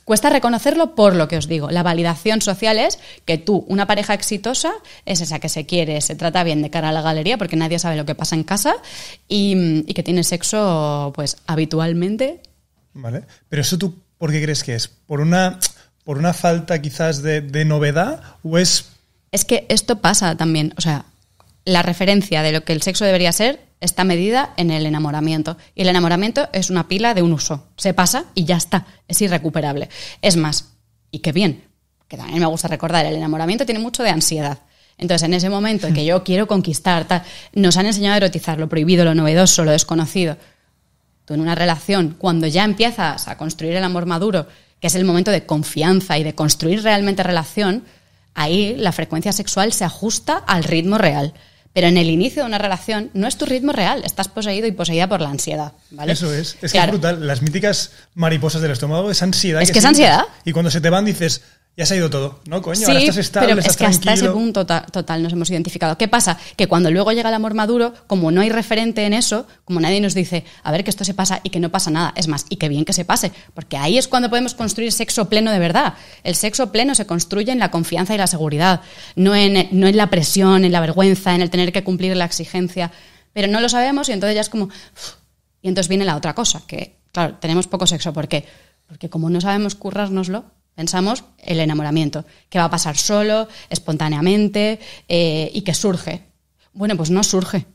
Cuesta reconocerlo por lo que os digo. La validación social es que tú, una pareja exitosa, es esa que se quiere, se trata bien de cara a la galería, porque nadie sabe lo que pasa en casa, y que tiene sexo pues habitualmente. Vale. Pero eso tú, ¿por qué crees que es? ¿Por por una falta quizás de novedad o es... Es que esto pasa también, o sea, la referencia de lo que el sexo debería ser está medida en el enamoramiento. Y el enamoramiento es una pila de un uso. Se pasa y ya está, es irrecuperable. Es más, y qué bien, que también me gusta recordar, el enamoramiento tiene mucho de ansiedad. Entonces, en ese momento en que yo quiero conquistar, tal, nos han enseñado a erotizar lo prohibido, lo novedoso, lo desconocido. Tú en una relación, cuando ya empiezas a construir el amor maduro, que es el momento de confianza y de construir realmente relación, ahí la frecuencia sexual se ajusta al ritmo real. Pero en el inicio de una relación no es tu ritmo real, estás poseído y poseída por la ansiedad, ¿vale? Eso es Claro. que es brutal. Las míticas mariposas del estómago es ansiedad. Es que es ansiedad. Y cuando se te van dices, ya se ha ido todo, ¿no, coño? Sí, ahora estás estable, pero estás es que hasta tranquilo. ese punto total nos hemos identificado. ¿Qué pasa? Que cuando luego llega el amor maduro, como no hay referente en eso, como nadie nos dice, a ver, que esto se pasa y que no pasa nada. Es más, y que bien que se pase, porque ahí es cuando podemos construir sexo pleno de verdad. El sexo pleno se construye en la confianza y la seguridad, no en la presión, en la vergüenza, en el tener que cumplir la exigencia. Pero no lo sabemos y entonces ya es como... Y entonces viene la otra cosa, que, claro, tenemos poco sexo. ¿Por qué? Porque como no sabemos currárnoslo, pensamos el enamoramiento, que va a pasar solo, espontáneamente y que surge. Bueno, pues no surge.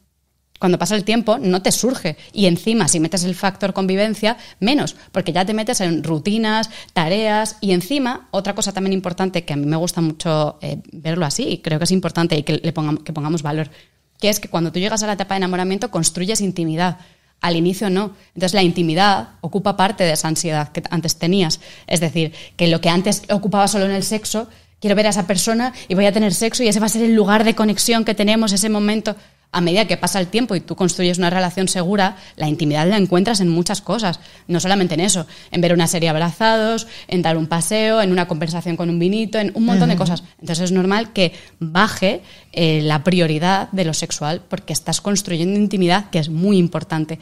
Cuando pasa el tiempo no te surge. Y encima, si metes el factor convivencia, menos, porque ya te metes en rutinas, tareas y encima, otra cosa también importante que a mí me gusta mucho verlo así y creo que es importante y que pongamos valor, que es que cuando tú llegas a la etapa de enamoramiento construyes intimidad. Al inicio no. Entonces la intimidad ocupa parte de esa ansiedad que antes tenías. Es decir, que lo que antes ocupaba solo en el sexo, quiero ver a esa persona y voy a tener sexo y ese va a ser el lugar de conexión que tenemos, ese momento. A medida que pasa el tiempo y tú construyes una relación segura, la intimidad la encuentras en muchas cosas. No solamente en eso, en ver una serie abrazados, en dar un paseo, en una conversación con un vinito, en un montón de cosas. Entonces es normal que baje la prioridad de lo sexual porque estás construyendo intimidad, que es muy importante.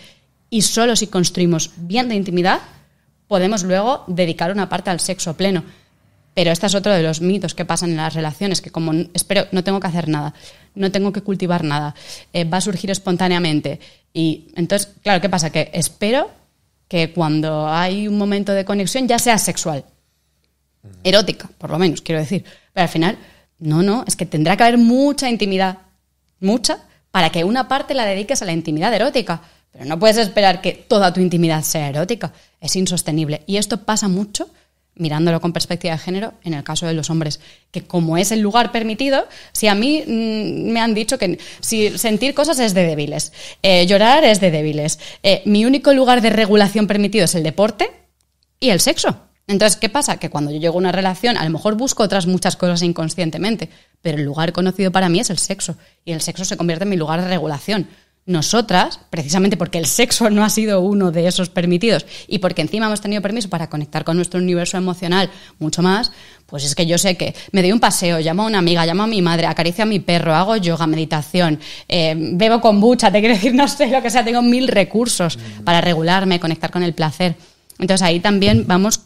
Y solo si construimos bien de intimidad podemos luego dedicar una parte al sexo pleno. Pero este es otro de los mitos que pasan en las relaciones, que como espero, no tengo que hacer nada, no tengo que cultivar nada, va a surgir espontáneamente. Y entonces, claro, ¿qué pasa? Que espero que cuando hay un momento de conexión ya sea sexual, erótica, por lo menos, quiero decir. Pero al final, no, es que tendrá que haber mucha intimidad, mucha, para que una parte la dediques a la intimidad erótica. Pero no puedes esperar que toda tu intimidad sea erótica, es insostenible. Y esto pasa mucho, mirándolo con perspectiva de género, en el caso de los hombres, que como es el lugar permitido, si a mí me han dicho que si sentir cosas es de débiles, llorar es de débiles, mi único lugar de regulación permitido es el deporte y el sexo. Entonces, ¿qué pasa? Que cuando yo llego a una relación, a lo mejor busco otras muchas cosas inconscientemente, pero el lugar conocido para mí es el sexo, y el sexo se convierte en mi lugar de regulación. Nosotras, precisamente porque el sexo no ha sido uno de esos permitidos y porque encima hemos tenido permiso para conectar con nuestro universo emocional mucho más, pues es que yo sé que me doy un paseo, llamo a una amiga, llamo a mi madre, acaricio a mi perro, hago yoga, meditación, bebo kombucha, te quiero decir, no sé lo que sea, tengo 1000 recursos para regularme, conectar con el placer. Entonces ahí también vamos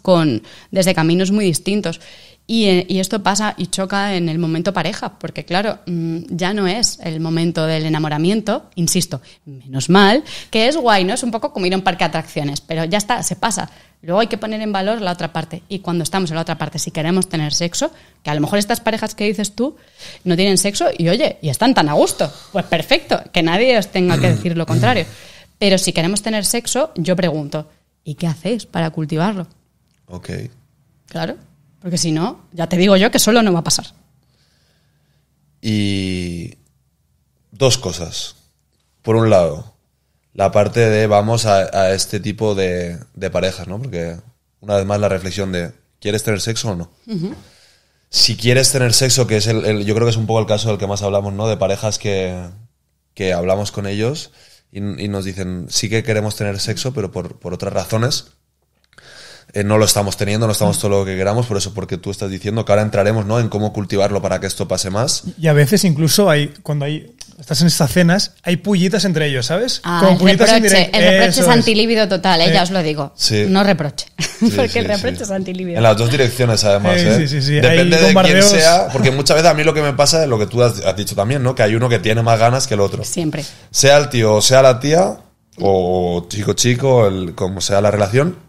desde caminos muy distintos. Y esto pasa y choca en el momento pareja, porque claro, ya no es el momento del enamoramiento, insisto, menos mal, que es guay, ¿no? Es un poco como ir a un parque de atracciones, pero ya está, se pasa. Luego hay que poner en valor la otra parte. Y cuando estamos en la otra parte, si queremos tener sexo, que a lo mejor estas parejas que dices tú no tienen sexo y oye, y están tan a gusto, pues perfecto, que nadie os tenga que decir lo contrario. Pero si queremos tener sexo, yo pregunto, ¿y qué hacéis para cultivarlo? Ok. Claro. Porque si no, ya te digo yo que solo no va a pasar. Y 2 cosas. Por un lado, la parte de vamos a este tipo de parejas, ¿no? Porque una vez más la reflexión de ¿quieres tener sexo o no? Uh-huh. Si quieres tener sexo, que es yo creo que es un poco el caso del que más hablamos, ¿no? De parejas que hablamos con ellos y nos dicen sí que queremos tener sexo, pero por otras razones. No lo estamos teniendo, no estamos todo lo que queramos, por eso, porque tú estás diciendo que ahora entraremos, ¿no? En cómo cultivarlo para que esto pase más. Y a veces incluso cuando estás en estas cenas, hay pullitas entre ellos, ¿sabes? Como pullitas el reproche es antilíbido total, ya os lo digo. Sí. No reproche, porque el reproche es antilíbido. En las 2 direcciones, además, Sí. Depende de quién sea, porque muchas veces a mí lo que me pasa es lo que tú has dicho también, ¿no? Que hay uno que tiene más ganas que el otro. Siempre. Sea el tío o sea la tía, o chico, como sea la relación,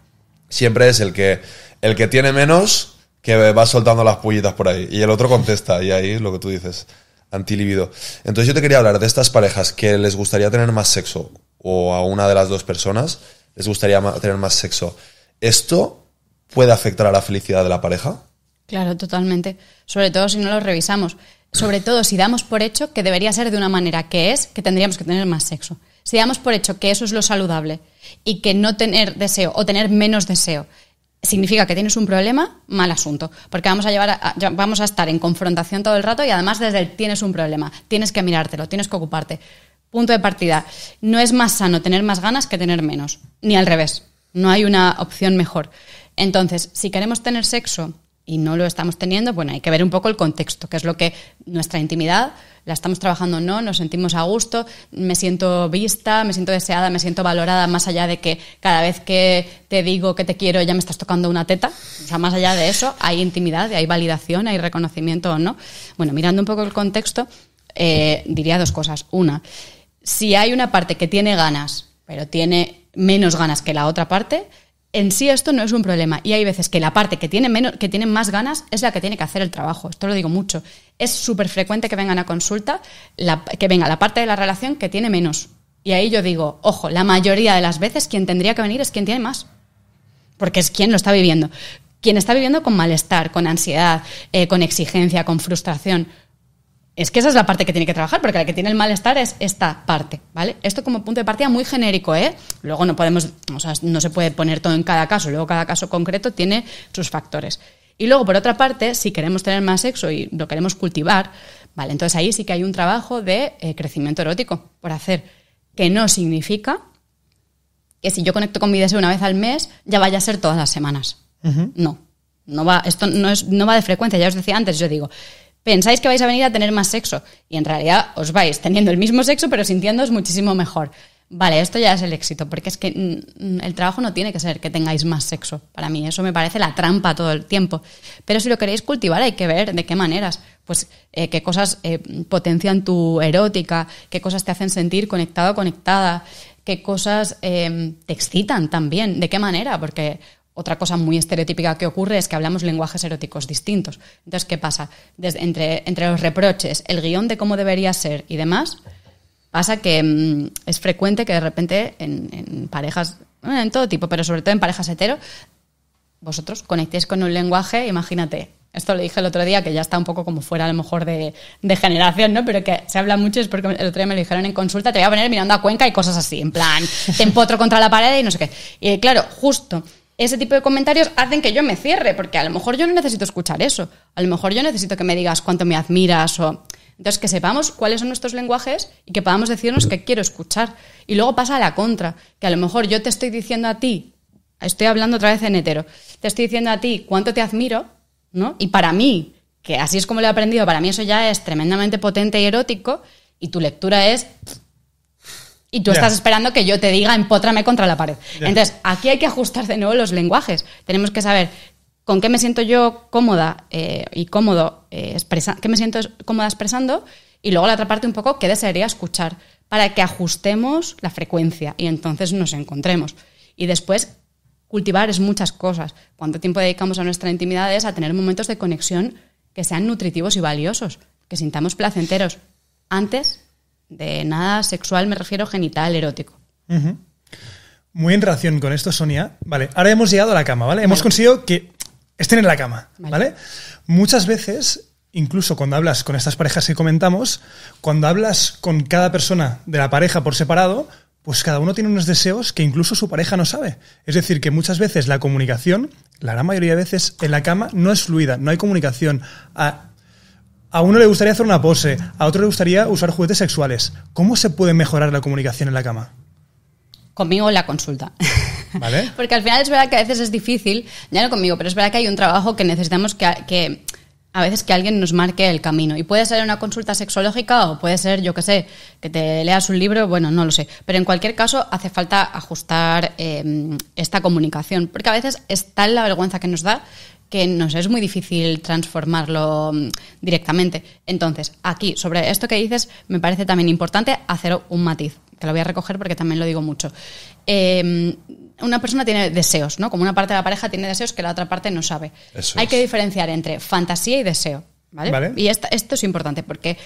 siempre es el que tiene menos, que va soltando las pullitas por ahí. Y el otro contesta, y ahí lo que tú dices, antilibido. Entonces yo te quería hablar de estas parejas que les gustaría tener más sexo, o a una de las dos personas les gustaría tener más sexo. ¿Esto puede afectar a la felicidad de la pareja? Claro, totalmente. Sobre todo si no lo revisamos. Sobre todo si damos por hecho que debería ser de una manera, que es que tendríamos que tener más sexo. Si damos por hecho que eso es lo saludable y que no tener deseo o tener menos deseo significa que tienes un problema, mal asunto. Porque vamos a estar en confrontación todo el rato y además desde el tienes un problema, tienes que mirártelo, tienes que ocuparte. Punto de partida. No es más sano tener más ganas que tener menos. Ni al revés. No hay una opción mejor. Entonces, si queremos tener sexo y no lo estamos teniendo, bueno, hay que ver un poco el contexto, que es lo que nuestra intimidad, la estamos trabajando o no, nos sentimos a gusto, me siento vista, me siento deseada, me siento valorada, más allá de que cada vez que te digo que te quiero ya me estás tocando una teta. O sea, más allá de eso, hay intimidad, hay validación, hay reconocimiento o no. Bueno, mirando un poco el contexto, diría dos cosas. Una, si hay una parte que tiene ganas, pero tiene menos ganas que la otra parte, en sí esto no es un problema. Y hay veces que la parte que tiene más ganas es la que tiene que hacer el trabajo. Esto lo digo mucho. Es súper frecuente que vengan a consulta, que venga la parte de la relación que tiene menos. Y ahí yo digo, ojo, la mayoría de las veces quien tendría que venir es quien tiene más. Porque es quien lo está viviendo. Quien está viviendo con malestar, con ansiedad, con exigencia, con frustración. Es que esa es la parte que tiene que trabajar, porque la que tiene el malestar es esta parte, ¿vale? Esto como punto de partida muy genérico, ¿eh? Luego no se puede poner todo en cada caso, luego cada caso concreto tiene sus factores. Y luego, por otra parte, si queremos tener más sexo y lo queremos cultivar, ¿vale? Entonces ahí sí que hay un trabajo de crecimiento erótico por hacer, que no significa que si yo conecto con mi deseo una vez al mes, ya vaya a ser todas las semanas. Uh-huh. Esto no va de frecuencia, ya os decía antes, yo digo... Pensáis que vais a venir a tener más sexo y en realidad os vais teniendo el mismo sexo pero sintiéndoos muchísimo mejor. Vale, esto ya es el éxito, porque es que el trabajo no tiene que ser que tengáis más sexo. Para mí eso me parece la trampa todo el tiempo. Pero si lo queréis cultivar hay que ver de qué maneras. Pues qué cosas potencian tu erótica, qué cosas te hacen sentir conectado o conectada, qué cosas te excitan también, de qué manera, porque... Otra cosa muy estereotípica que ocurre es que hablamos lenguajes eróticos distintos. Entonces, ¿qué pasa? Entre los reproches, el guión de cómo debería ser y demás, pasa que es frecuente que de repente en parejas, en todo tipo, pero sobre todo en parejas hetero, vosotros conectéis con un lenguaje, imagínate, esto lo dije el otro día, que ya está un poco como fuera a lo mejor de generación, ¿no? Pero que se habla mucho, es porque el otro día me lo dijeron en consulta, te voy a poner mirando a Cuenca y cosas así, en plan, te empotro contra la pared y no sé qué. Y claro, justo... Ese tipo de comentarios hacen que yo me cierre, porque a lo mejor yo no necesito escuchar eso. A lo mejor yo necesito que me digas cuánto me admiras o... Entonces, que sepamos cuáles son nuestros lenguajes y que podamos decirnos qué quiero escuchar. Y luego pasa a la contra, que a lo mejor yo te estoy diciendo a ti, estoy hablando otra vez en hetero, te estoy diciendo a ti cuánto te admiro, ¿no? Y para mí, que así es como lo he aprendido, para mí eso ya es tremendamente potente y erótico, y tu lectura es... Y tú estás esperando que yo te diga empótrame contra la pared. Entonces, aquí hay que ajustar de nuevo los lenguajes. Tenemos que saber con qué me siento yo cómoda y cómodo qué me siento cómoda expresando, y luego la otra parte un poco qué desearía escuchar, para que ajustemos la frecuencia y entonces nos encontremos. Y después, cultivar es muchas cosas. ¿Cuánto tiempo dedicamos a nuestra intimidad? Es a tener momentos de conexión que sean nutritivos y valiosos, que sintamos placenteros. Antes... de nada sexual, me refiero genital, erótico. Uh-huh. Muy en relación con esto, Sonia. Vale, ahora hemos llegado a la cama, ¿vale? Hemos conseguido que estén en la cama, ¿vale? Muchas veces, incluso cuando hablas con estas parejas que comentamos, cuando hablas con cada persona de la pareja por separado, pues cada uno tiene unos deseos que incluso su pareja no sabe. Es decir, que muchas veces la comunicación, la gran mayoría de veces, en la cama no es fluida, no hay comunicación. A uno le gustaría hacer una pose, a otro le gustaría usar juguetes sexuales. ¿Cómo se puede mejorar la comunicación en la cama? Conmigo en la consulta. ¿Vale? Porque al final es verdad que a veces es difícil, ya no conmigo, pero es verdad que hay un trabajo que necesitamos que a veces que alguien nos marque el camino. Y puede ser una consulta sexológica o puede ser, yo qué sé, que te leas un libro, bueno, no lo sé. Pero en cualquier caso hace falta ajustar esta comunicación, porque a veces es tal la vergüenza que nos da que nos es muy difícil transformarlo directamente. Entonces, aquí, sobre esto que dices, me parece también importante hacer un matiz. que lo voy a recoger porque también lo digo mucho. Una persona tiene deseos, ¿no? Como una parte de la pareja tiene deseos que la otra parte no sabe. Hay que diferenciar entre fantasía y deseo, ¿vale? Y esto es importante porque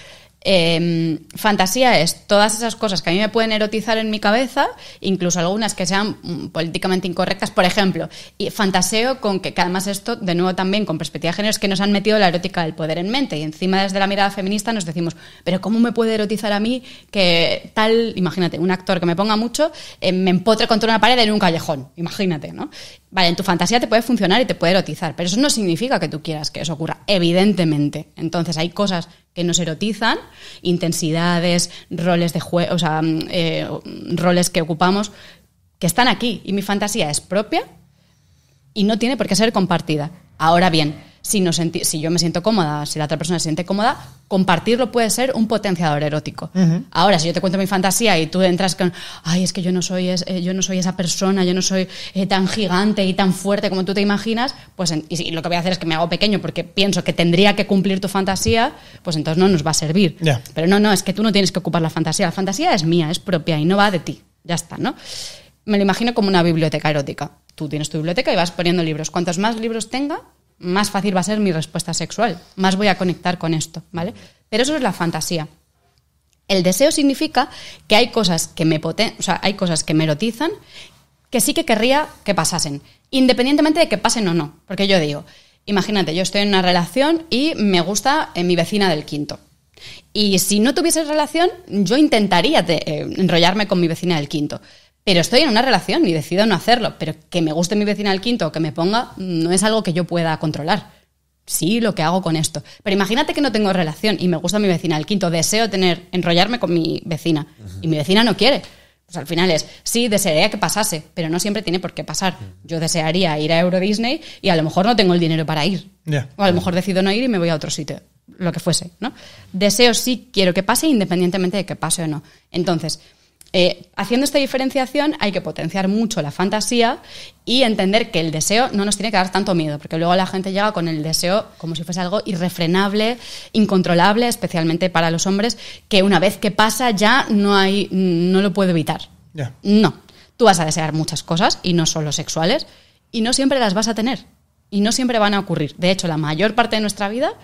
fantasía es todas esas cosas que a mí me pueden erotizar en mi cabeza, incluso algunas que sean políticamente incorrectas. Por ejemplo, y fantaseo con que además esto, de nuevo también con perspectiva de género, es que nos han metido la erótica del poder en mente y encima desde la mirada feminista nos decimos, pero ¿cómo me puede erotizar a mí que tal, imagínate, un actor que me ponga mucho, me empotre contra una pared en un callejón? Imagínate, ¿no? Vale, en tu fantasía te puede funcionar y te puede erotizar, pero eso no significa que tú quieras que eso ocurra, evidentemente. Entonces hay cosas que nos erotizan, intensidades, roles de juego, o sea, roles que ocupamos, que están aquí. Y mi fantasía es propia y no tiene por qué ser compartida. Ahora bien, si yo me siento cómoda, si la otra persona se siente cómoda, compartirlo puede ser un potenciador erótico. Uh-huh. Ahora, si yo te cuento mi fantasía y tú entras con, ay, es que yo no soy esa persona, yo no soy tan gigante y tan fuerte como tú te imaginas, pues y lo que voy a hacer es que me hago pequeño porque pienso que tendría que cumplir tu fantasía, pues entonces no nos va a servir. Yeah. Pero no, es que tú no tienes que ocupar la fantasía es mía, es propia y no va de ti. Ya está, ¿no? Me lo imagino como una biblioteca erótica. Tú tienes tu biblioteca y vas poniendo libros. Cuantos más libros tenga, más fácil va a ser mi respuesta sexual, más voy a conectar con esto, ¿vale? Pero eso es la fantasía. El deseo significa que hay cosas que hay cosas que me erotizan que sí que querría que pasasen, independientemente de que pasen o no. Porque yo digo, imagínate, yo estoy en una relación y me gusta mi vecina del quinto. Y si no tuviese relación, yo intentaría enrollarme con mi vecina del quinto. Pero estoy en una relación y decido no hacerlo. Pero que me guste mi vecina del quinto o que me ponga no es algo que yo pueda controlar. Sí, lo que hago con esto. Pero imagínate que no tengo relación y me gusta mi vecina del quinto. Deseo enrollarme con mi vecina. Y mi vecina no quiere. Pues al final sí, desearía que pasase, pero no siempre tiene por qué pasar. Yo desearía ir a Euro Disney y a lo mejor no tengo el dinero para ir. Yeah. O a lo mejor decido no ir y me voy a otro sitio. Lo que fuese, ¿no? Deseo sí quiero que pase independientemente de que pase o no. Entonces, haciendo esta diferenciación hay que potenciar mucho la fantasía y entender que el deseo no nos tiene que dar tanto miedo, porque luego la gente llega con el deseo como si fuese algo irrefrenable, incontrolable, especialmente para los hombres, que una vez que pasa ya no lo puedo evitar. Yeah. No, tú vas a desear muchas cosas y no solo sexuales y no siempre las vas a tener y no siempre van a ocurrir. De hecho, la mayor parte de nuestra vida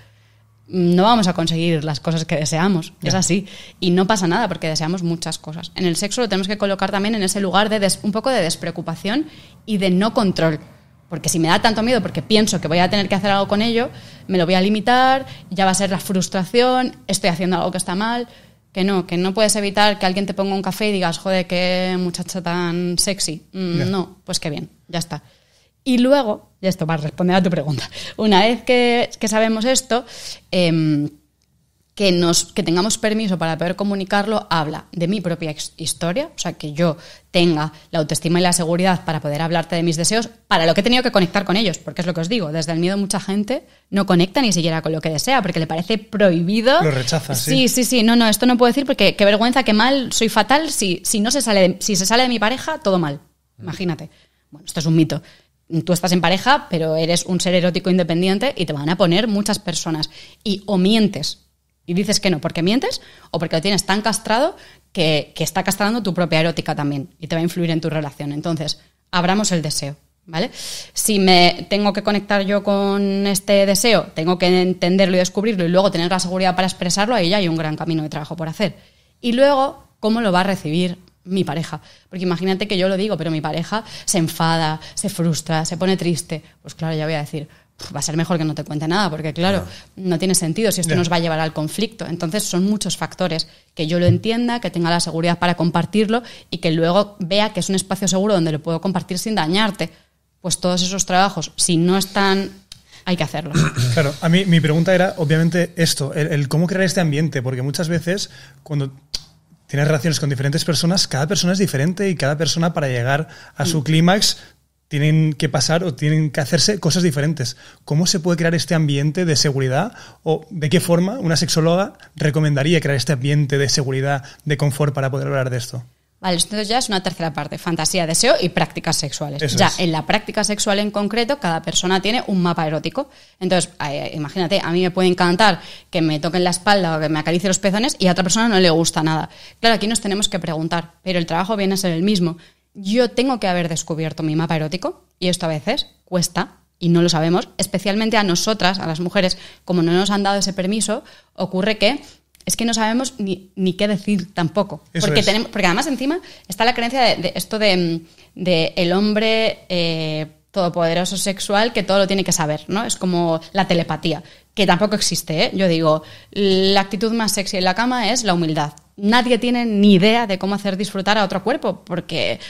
no vamos a conseguir las cosas que deseamos. Yeah. Es así. Y no pasa nada porque deseamos muchas cosas. En el sexo lo tenemos que colocar también en ese lugar de un poco de despreocupación y de no control. Porque si me da tanto miedo porque pienso que voy a tener que hacer algo con ello, me lo voy a limitar, ya va a ser la frustración, estoy haciendo algo que está mal. Que no puedes evitar que alguien te ponga un café y digas, joder, qué muchacha tan sexy. Yeah. No, pues qué bien, ya está. Y luego, y esto para responder a tu pregunta, una vez que sabemos esto, que tengamos permiso para poder comunicarlo, habla de mi propia historia, o sea, que yo tenga la autoestima y la seguridad para poder hablarte de mis deseos, para lo que he tenido que conectar con ellos, porque es lo que os digo, desde el miedo mucha gente no conecta ni siquiera con lo que desea, porque le parece prohibido. Lo rechaza, sí. Sí, no, esto no puedo decir porque qué vergüenza, qué mal, soy fatal, si se sale de mi pareja, todo mal, imagínate. Bueno, esto es un mito. Tú estás en pareja, pero eres un ser erótico independiente y te van a poner muchas personas. Y o mientes y dices que no porque mientes o porque lo tienes tan castrado que está castrando tu propia erótica también y te va a influir en tu relación. Entonces, abramos el deseo, ¿vale? Si me tengo que conectar yo con este deseo, tengo que entenderlo y descubrirlo y luego tener la seguridad para expresarlo, ahí ya hay un gran camino de trabajo por hacer. Y luego, ¿cómo lo va a recibir mi pareja? Porque imagínate que yo lo digo, pero mi pareja se enfada, se frustra, se pone triste. Pues claro, ya voy a decir, va a ser mejor que no te cuente nada, porque claro, no tiene sentido si esto nos va a llevar al conflicto. Entonces son muchos factores, que yo lo entienda, que tenga la seguridad para compartirlo y que luego vea que es un espacio seguro donde lo puedo compartir sin dañarte. Pues todos esos trabajos, si no están, hay que hacerlos. Claro, a mí mi pregunta era obviamente esto, el cómo crear este ambiente, porque muchas veces cuando tienes relaciones con diferentes personas, cada persona es diferente y cada persona para llegar a su clímax tienen que pasar o tienen que hacerse cosas diferentes. ¿Cómo se puede crear este ambiente de seguridad o de qué forma una sexóloga recomendaría crear este ambiente de seguridad, de confort para poder hablar de esto? Vale, entonces ya es una tercera parte, fantasía, deseo y prácticas sexuales. Eso ya, es. en la práctica sexual en concreto, cada persona tiene un mapa erótico. Entonces, imagínate, a mí me puede encantar que me toquen la espalda o que me acaricie los pezones y a otra persona no le gusta nada. Claro, aquí nos tenemos que preguntar, pero el trabajo viene a ser el mismo. Yo tengo que haber descubierto mi mapa erótico y esto a veces cuesta y no lo sabemos, especialmente a nosotras, a las mujeres, como no nos han dado ese permiso, ocurre que es que no sabemos ni qué decir tampoco. Porque además encima está la creencia de esto de el hombre todopoderoso sexual que todo lo tiene que saber, ¿no? Es como la telepatía, que tampoco existe, ¿eh? Yo digo, la actitud más sexy en la cama es la humildad. Nadie tiene ni idea de cómo hacer disfrutar a otro cuerpo, porque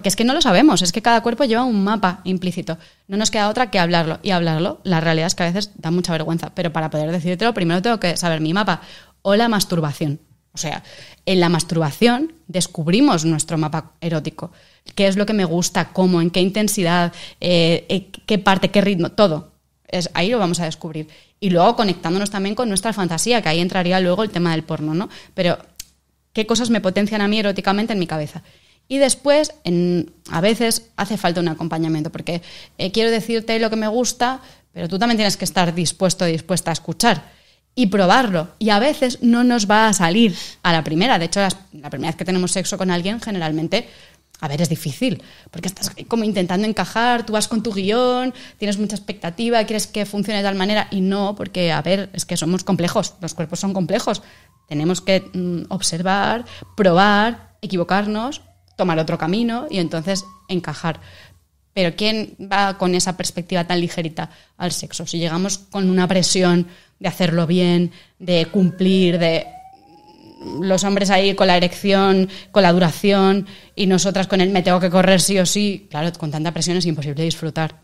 es que no lo sabemos, es que cada cuerpo lleva un mapa implícito. No nos queda otra que hablarlo. Y hablarlo, la realidad es que a veces da mucha vergüenza, pero para poder decírtelo, primero tengo que saber mi mapa. O la masturbación. O sea, en la masturbación descubrimos nuestro mapa erótico. ¿Qué es lo que me gusta? ¿Cómo? ¿En qué intensidad? ¿Qué parte? ¿Qué ritmo? Todo. Ahí lo vamos a descubrir. Y luego conectándonos también con nuestra fantasía, que ahí entraría luego el tema del porno, ¿no? Pero, ¿qué cosas me potencian a mí eróticamente en mi cabeza? Y después, a veces hace falta un acompañamiento, porque quiero decirte lo que me gusta, pero tú también tienes que estar dispuesta a escuchar. Y probarlo. Y a veces no nos va a salir a la primera. De hecho, la primera vez que tenemos sexo con alguien, generalmente, a ver, es difícil. Porque estás como intentando encajar, tú vas con tu guión, tienes mucha expectativa, quieres que funcione de tal manera. Y no, porque, a ver, es que somos complejos. Los cuerpos son complejos. Tenemos que observar, probar, equivocarnos, tomar otro camino y entonces encajar. Pero ¿quién va con esa perspectiva tan ligerita al sexo? Si llegamos con una presión de hacerlo bien, de cumplir, de los hombres ahí con la erección, con la duración y nosotras con el me tengo que correr sí o sí, claro, con tanta presión es imposible disfrutar.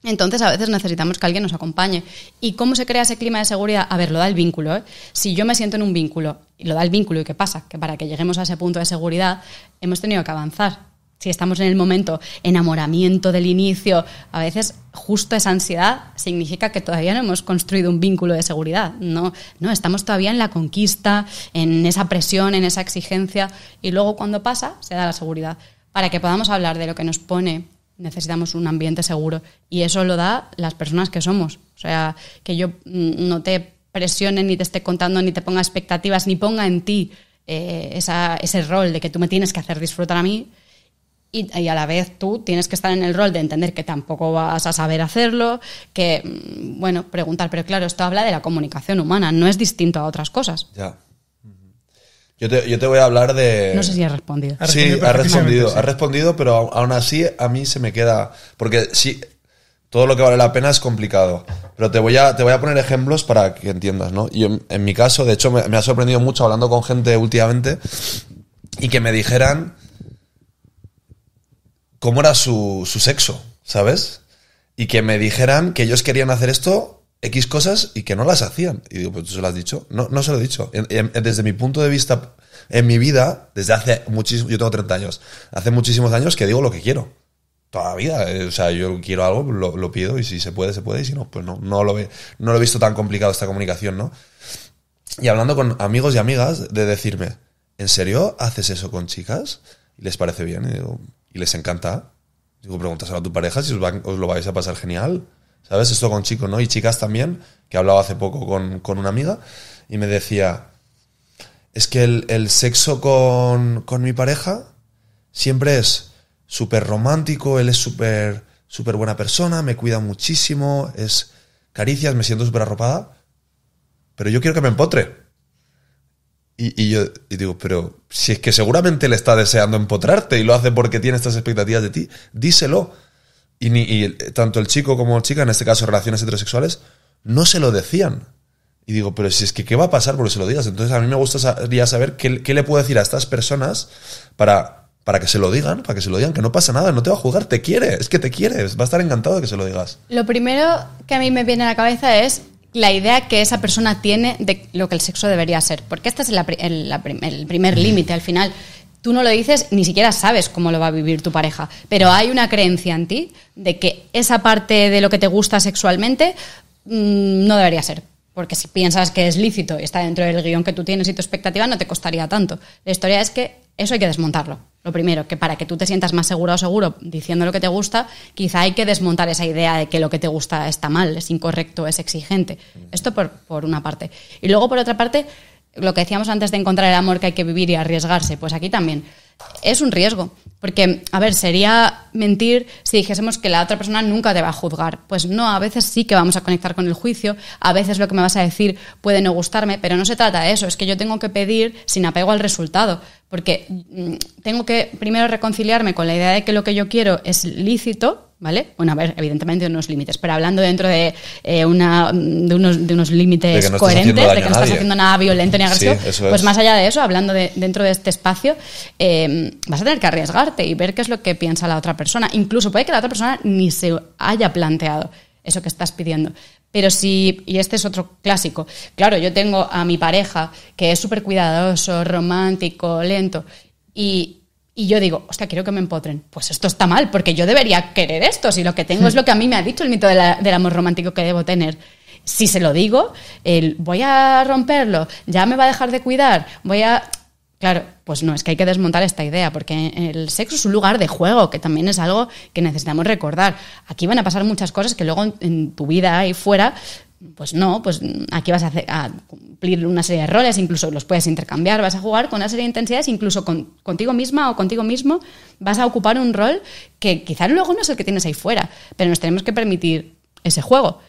Entonces a veces necesitamos que alguien nos acompañe. ¿Y cómo se crea ese clima de seguridad? A ver, lo da el vínculo, ¿eh? Si yo me siento en un vínculo y lo da el vínculo, ¿y qué pasa? Que para que lleguemos a ese punto de seguridad hemos tenido que avanzar. Si estamos en el momento enamoramiento del inicio, a veces justo esa ansiedad significa que todavía no hemos construido un vínculo de seguridad. No, estamos todavía en la conquista, en esa presión, en esa exigencia, y luego cuando pasa se da la seguridad. Para que podamos hablar de lo que nos pone, necesitamos un ambiente seguro, y eso lo da las personas que somos. O sea, que yo no te presione, ni te esté contando, ni te ponga expectativas, ni ponga en ti ese rol de que tú me tienes que hacer disfrutar a mí. Y a la vez tú tienes que estar en el rol de entender que tampoco vas a saber hacerlo, que, bueno, preguntar. Pero claro, esto habla de la comunicación humana, no es distinto a otras cosas. Ya. Yo te voy a hablar de... No sé si has respondido. Sí, has respondido, pero aún así a mí se me queda... Porque sí, todo lo que vale la pena es complicado. Pero te voy a poner ejemplos para que entiendas, ¿no? Yo, en mi caso, de hecho, me ha sorprendido mucho hablando con gente últimamente y que me dijeran cómo era su sexo, ¿sabes? Y que me dijeran que ellos querían hacer esto, X cosas, y que no las hacían. Y digo, pues ¿tú se lo has dicho? No se lo he dicho. Desde mi punto de vista, en mi vida, desde hace muchísimo... Yo tengo 30 años. Hace muchísimos años que digo lo que quiero. Toda la vida. O sea, yo quiero algo, lo pido, y si se puede, se puede, y si no, pues no lo he visto tan complicado esta comunicación, ¿no? Y hablando con amigos y amigas, de decirme, ¿en serio haces eso con chicas? ¿Y les parece bien? Y digo... Y les encanta. Digo, pregúntaselo a tu pareja si os lo vais a pasar genial. ¿Sabes? Esto con chicos, ¿no? Y chicas también, que he hablado hace poco con una amiga, y me decía, es que el sexo con mi pareja siempre es súper romántico, él es súper buena persona, me cuida muchísimo, es caricias, me siento súper arropada, pero yo quiero que me empotre. Y yo digo, pero si es que seguramente le está deseando empotrarte y lo hace porque tiene estas expectativas de ti, díselo. Y tanto el chico como la chica, en este caso relaciones heterosexuales, no se lo decían. Y digo, pero si es que ¿qué va a pasar porque se lo digas? Entonces a mí me gustaría saber qué le puedo decir a estas personas para que se lo digan, que no pasa nada, no te va a juzgar, te quiere, es que te quiere, va a estar encantado de que se lo digas. Lo primero que a mí me viene a la cabeza es la idea que esa persona tiene de lo que el sexo debería ser. Porque este es el primer límite. Al final, tú no lo dices, ni siquiera sabes cómo lo va a vivir tu pareja. Pero hay una creencia en ti de que esa parte de lo que te gusta sexualmente no debería ser. porque si piensas que es lícito y está dentro del guión que tú tienes y tu expectativa, no te costaría tanto. La historia es que eso hay que desmontarlo. Lo primero, que para que tú te sientas más segura o seguro diciendo lo que te gusta, quizá hay que desmontar esa idea de que lo que te gusta está mal, es incorrecto, es exigente. Esto por una parte. Y luego, por otra parte, lo que decíamos antes de encontrar el amor que hay que vivir y arriesgarse, pues aquí también es un riesgo. Porque, a ver, sería mentir si dijésemos que la otra persona nunca te va a juzgar. Pues no, a veces sí que vamos a conectar con el juicio, a veces lo que me vas a decir puede no gustarme, pero no se trata de eso, es que yo tengo que pedir sin apego al resultado, porque tengo que primero reconciliarme con la idea de que lo que yo quiero es lícito, ¿vale? Bueno, a ver, evidentemente unos límites, pero hablando dentro de unos límites de que no coherentes, de que no estás nadie. haciendo nada violento ni agresivo, Sí, eso pues es. más allá de eso, hablando dentro de este espacio, vas a tener que arriesgarte y ver qué es lo que piensa la otra persona. Incluso puede que la otra persona ni se haya planteado eso que estás pidiendo. Pero sí, y este es otro clásico, claro, yo tengo a mi pareja que es súper cuidadoso, romántico, lento, y yo digo, hostia, quiero que me empotren. Pues esto está mal, porque yo debería querer esto, si lo que tengo es lo que a mí me ha dicho el mito del amor romántico que debo tener. Si se lo digo, voy a romperlo, ya me va a dejar de cuidar, Claro, pues no, es que hay que desmontar esta idea, porque el sexo es un lugar de juego, que también es algo que necesitamos recordar. Aquí van a pasar muchas cosas que luego en tu vida y fuera, pues no, pues aquí vas a cumplir una serie de roles, incluso los puedes intercambiar, vas a jugar con una serie de intensidades, incluso contigo misma o contigo mismo vas a ocupar un rol que quizás luego no es el que tienes ahí fuera, pero nos tenemos que permitir ese juego.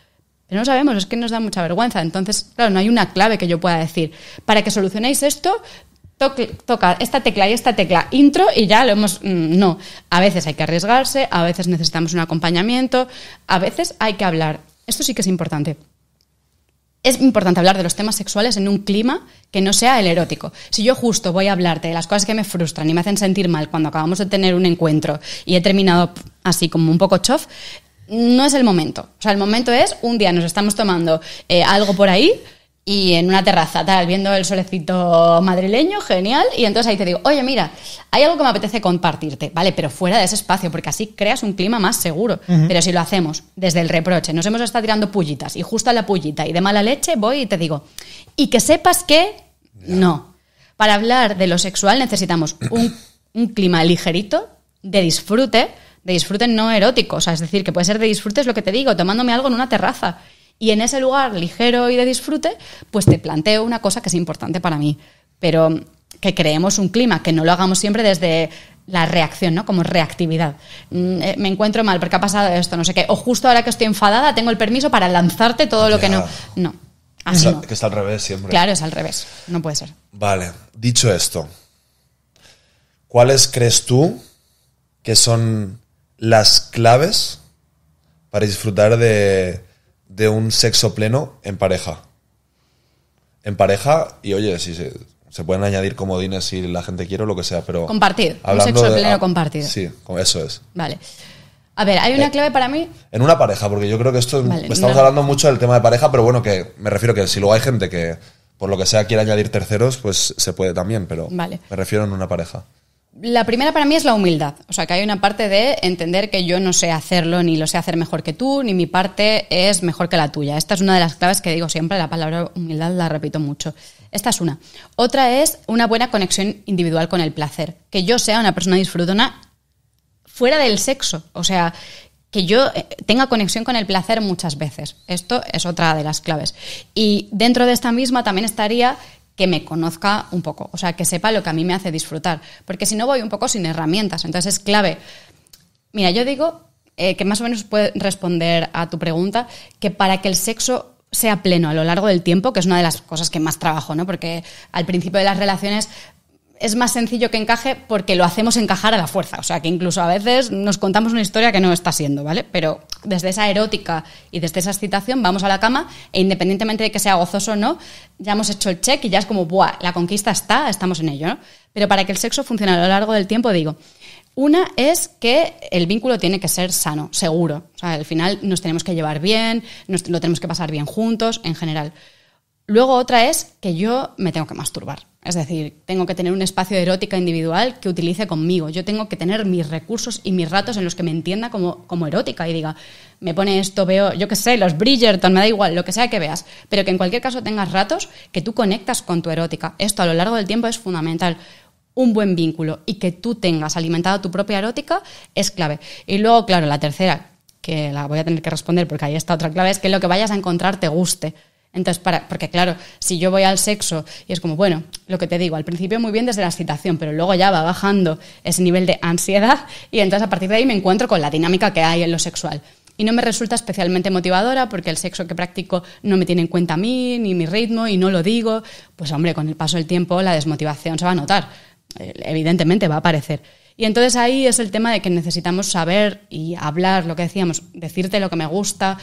Pero no sabemos, es que nos da mucha vergüenza. Entonces, claro, no hay una clave que yo pueda decir. Para que solucionéis esto, toca esta tecla intro y ya lo hemos... No, a veces hay que arriesgarse, a veces necesitamos un acompañamiento, a veces hay que hablar. Esto sí que es importante. Es importante hablar de los temas sexuales en un clima que no sea el erótico. Si yo justo voy a hablarte de las cosas que me frustran y me hacen sentir mal cuando acabamos de tener un encuentro y he terminado así como un poco chof, no es el momento. O sea, el momento es un día nos estamos tomando algo por ahí y en una terraza, tal, viendo el solecito madrileño, genial, y entonces ahí te digo, oye, mira, hay algo que me apetece compartirte, ¿vale? Pero fuera de ese espacio, porque así creas un clima más seguro. Uh-huh. Pero si lo hacemos desde el reproche, nos hemos estado tirando pullitas, y justo a la pullita y de mala leche voy y te digo, y que sepas que no. Para hablar de lo sexual necesitamos un clima ligerito, de disfrute no erótico, o sea, es decir, que puede ser de disfrute, es lo que te digo, tomándome algo en una terraza. Y en ese lugar ligero y de disfrute, pues te planteo una cosa que es importante para mí. Pero que creemos un clima, que no lo hagamos siempre desde la reacción, ¿no? Como reactividad. Me encuentro mal porque ha pasado esto, no sé qué. O justo ahora que estoy enfadada, tengo el permiso para lanzarte todo lo que no. No, así no. Que está al revés siempre. Claro, es al revés. No puede ser. Vale, dicho esto, ¿cuáles crees tú que son las claves para disfrutar de un sexo pleno en pareja? En pareja, y oye, si se pueden añadir comodines si la gente quiere o lo que sea, pero... Compartir, un sexo pleno compartido. Sí, eso es. Vale. A ver, hay una clave para mí... En una pareja, porque yo creo que esto... Vale, estamos hablando mucho del tema de pareja, pero bueno, que me refiero que si luego hay gente que, por lo que sea, quiere añadir terceros, pues se puede también, pero vale. Me refiero en una pareja. La primera para mí es la humildad. O sea, que hay una parte de entender que yo no sé hacerlo, ni lo sé hacer mejor que tú, ni mi parte es mejor que la tuya. Esta es una de las claves que digo siempre, la palabra humildad la repito mucho. Esta es una. Otra es una buena conexión individual con el placer. Que yo sea una persona disfrutona fuera del sexo. O sea, que yo tenga conexión con el placer muchas veces. Esto es otra de las claves. Y dentro de esta misma también estaría... que me conozca un poco, o sea, que sepa lo que a mí me hace disfrutar, porque si no voy un poco sin herramientas, entonces es clave. Mira, yo digo que más o menos puede responder a tu pregunta, que para que el sexo sea pleno a lo largo del tiempo, que es una de las cosas que más trabajo, ¿no? Porque al principio de las relaciones es más sencillo que encaje porque lo hacemos encajar a la fuerza, o sea, que incluso a veces nos contamos una historia que no está siendo, ¿vale? Pero desde esa erótica y desde esa excitación vamos a la cama e independientemente de que sea gozoso o no, ya hemos hecho el check y ya es como, ¡buah! La conquista estamos en ello, ¿no? Pero para que el sexo funcione a lo largo del tiempo, digo, una es que el vínculo tiene que ser sano, seguro, o sea, al final nos tenemos que llevar bien, lo tenemos que pasar bien juntos, en general. Luego otra es que yo me tengo que masturbar. Es decir, tengo que tener un espacio de erótica individual que utilice conmigo. Yo tengo que tener mis recursos y mis ratos en los que me entienda como erótica y diga, me pone esto, veo, yo qué sé, los Bridgerton, me da igual, lo que sea que veas. Pero que en cualquier caso tengas ratos que tú conectas con tu erótica. Esto a lo largo del tiempo es fundamental. Un buen vínculo y que tú tengas alimentada tu propia erótica es clave. Y luego, claro, la tercera, que la voy a tener que responder porque ahí está otra clave, es que lo que vayas a encontrar te guste. Entonces, porque claro, si yo voy al sexo y es como, bueno, lo que te digo, al principio muy bien desde la excitación, pero luego ya va bajando ese nivel de ansiedad y entonces a partir de ahí me encuentro con la dinámica que hay en lo sexual. Y no me resulta especialmente motivadora porque el sexo que practico no me tiene en cuenta a mí, ni mi ritmo, y no lo digo. Pues hombre, con el paso del tiempo la desmotivación se va a notar. Evidentemente va a aparecer. Y entonces ahí es el tema de que necesitamos saber y hablar, lo que decíamos, decirte lo que me gusta,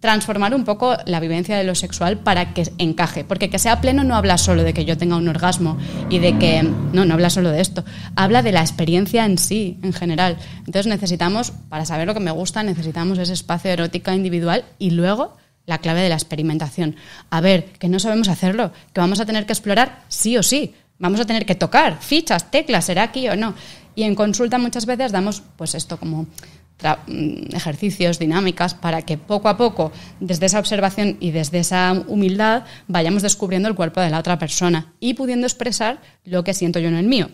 transformar un poco la vivencia de lo sexual para que encaje. Porque que sea pleno no habla solo de que yo tenga un orgasmo y de que... No habla solo de esto. Habla de la experiencia en sí, en general. Entonces necesitamos, para saber lo que me gusta, necesitamos ese espacio de erótica individual y luego la clave de la experimentación. A ver, que no sabemos hacerlo, que vamos a tener que explorar sí o sí. Vamos a tener que tocar fichas, teclas, ¿será aquí o no? Y en consulta muchas veces damos pues esto como ejercicios, dinámicas, para que poco a poco, desde esa observación y desde esa humildad, vayamos descubriendo el cuerpo de la otra persona y pudiendo expresar lo que siento yo en el mío,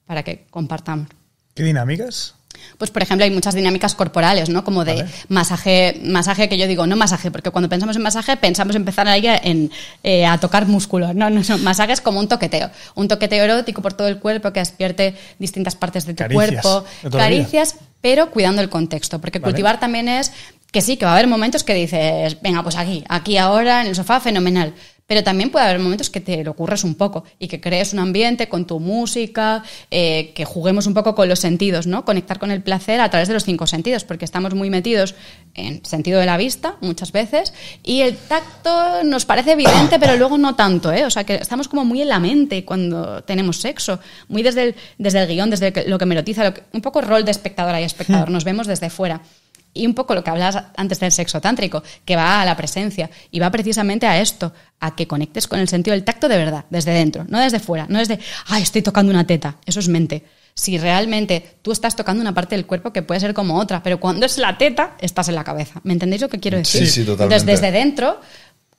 para que compartamos. ¿Qué dinámicas? Pues, por ejemplo, hay muchas dinámicas corporales, ¿no? Como de masaje que yo digo, no masaje, porque cuando pensamos en masaje pensamos empezar ahí a tocar músculos. No, masaje es como un toqueteo erótico por todo el cuerpo que despierte distintas partes de tu cuerpo. Caricias, pero cuidando el contexto, porque cultivar también es que sí, que va a haber momentos que dices, venga, pues aquí ahora, en el sofá, fenomenal. Pero también puede haber momentos que te lo ocurres un poco y que crees un ambiente con tu música, que juguemos un poco con los sentidos, ¿no? Conectar con el placer a través de los 5 sentidos, porque estamos muy metidos en sentido de la vista muchas veces y el tacto nos parece evidente, pero luego no tanto, ¿eh? O sea, que estamos como muy en la mente cuando tenemos sexo, muy desde el guión, desde lo que me erotiza, un poco rol de espectadora y espectador, nos vemos desde fuera. Y un poco lo que hablabas antes del sexo tántrico, que va a la presencia y va precisamente a esto, a que conectes con el sentido del tacto de verdad, desde dentro, no desde fuera, no desde, estoy tocando una teta, eso es mente. Si realmente tú estás tocando una parte del cuerpo que puede ser como otra, pero cuando es la teta, estás en la cabeza. ¿Me entendéis lo que quiero decir? Sí, totalmente. Entonces, desde dentro,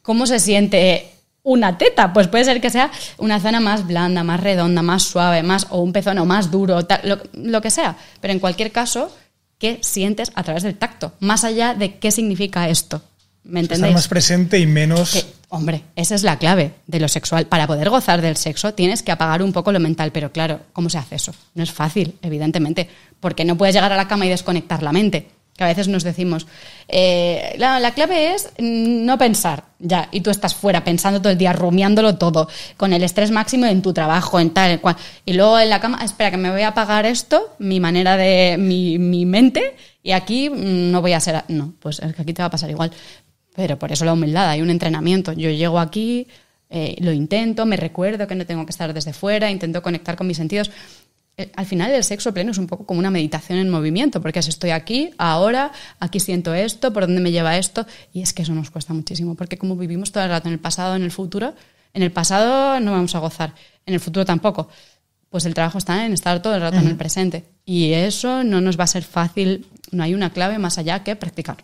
¿cómo se siente una teta? Pues puede ser que sea una zona más blanda, más redonda, más suave, o un pezón o más duro, lo que sea. Pero en cualquier caso, ¿qué sientes a través del tacto? Más allá de qué significa esto. ¿Me entendéis? Estar más presente y menos... Hombre, esa es la clave de lo sexual. Para poder gozar del sexo tienes que apagar un poco lo mental. Pero claro, ¿cómo se hace eso? No es fácil, evidentemente. Porque no puedes llegar a la cama y desconectar la mente. Que a veces nos decimos, la clave es no pensar, ya, y tú estás fuera pensando todo el día, rumiándolo todo, con el estrés máximo en tu trabajo, en tal, en cual, y luego en la cama, espera, que me voy a apagar esto, mi manera de, mi mente, y aquí no voy a ser, no, pues es que aquí te va a pasar igual. Pero por eso la humildad, hay un entrenamiento. Yo llego aquí, lo intento, me recuerdo que no tengo que estar desde fuera, intento conectar con mis sentidos. Al final el sexo pleno es un poco como una meditación en movimiento, porque es estoy aquí, ahora, aquí siento esto, por dónde me lleva esto, y es que eso nos cuesta muchísimo, porque como vivimos todo el rato en el pasado, en el futuro, en el pasado no vamos a gozar, en el futuro tampoco, pues el trabajo está en estar todo el rato en el presente, y eso no nos va a ser fácil, no hay una clave más allá que practicar.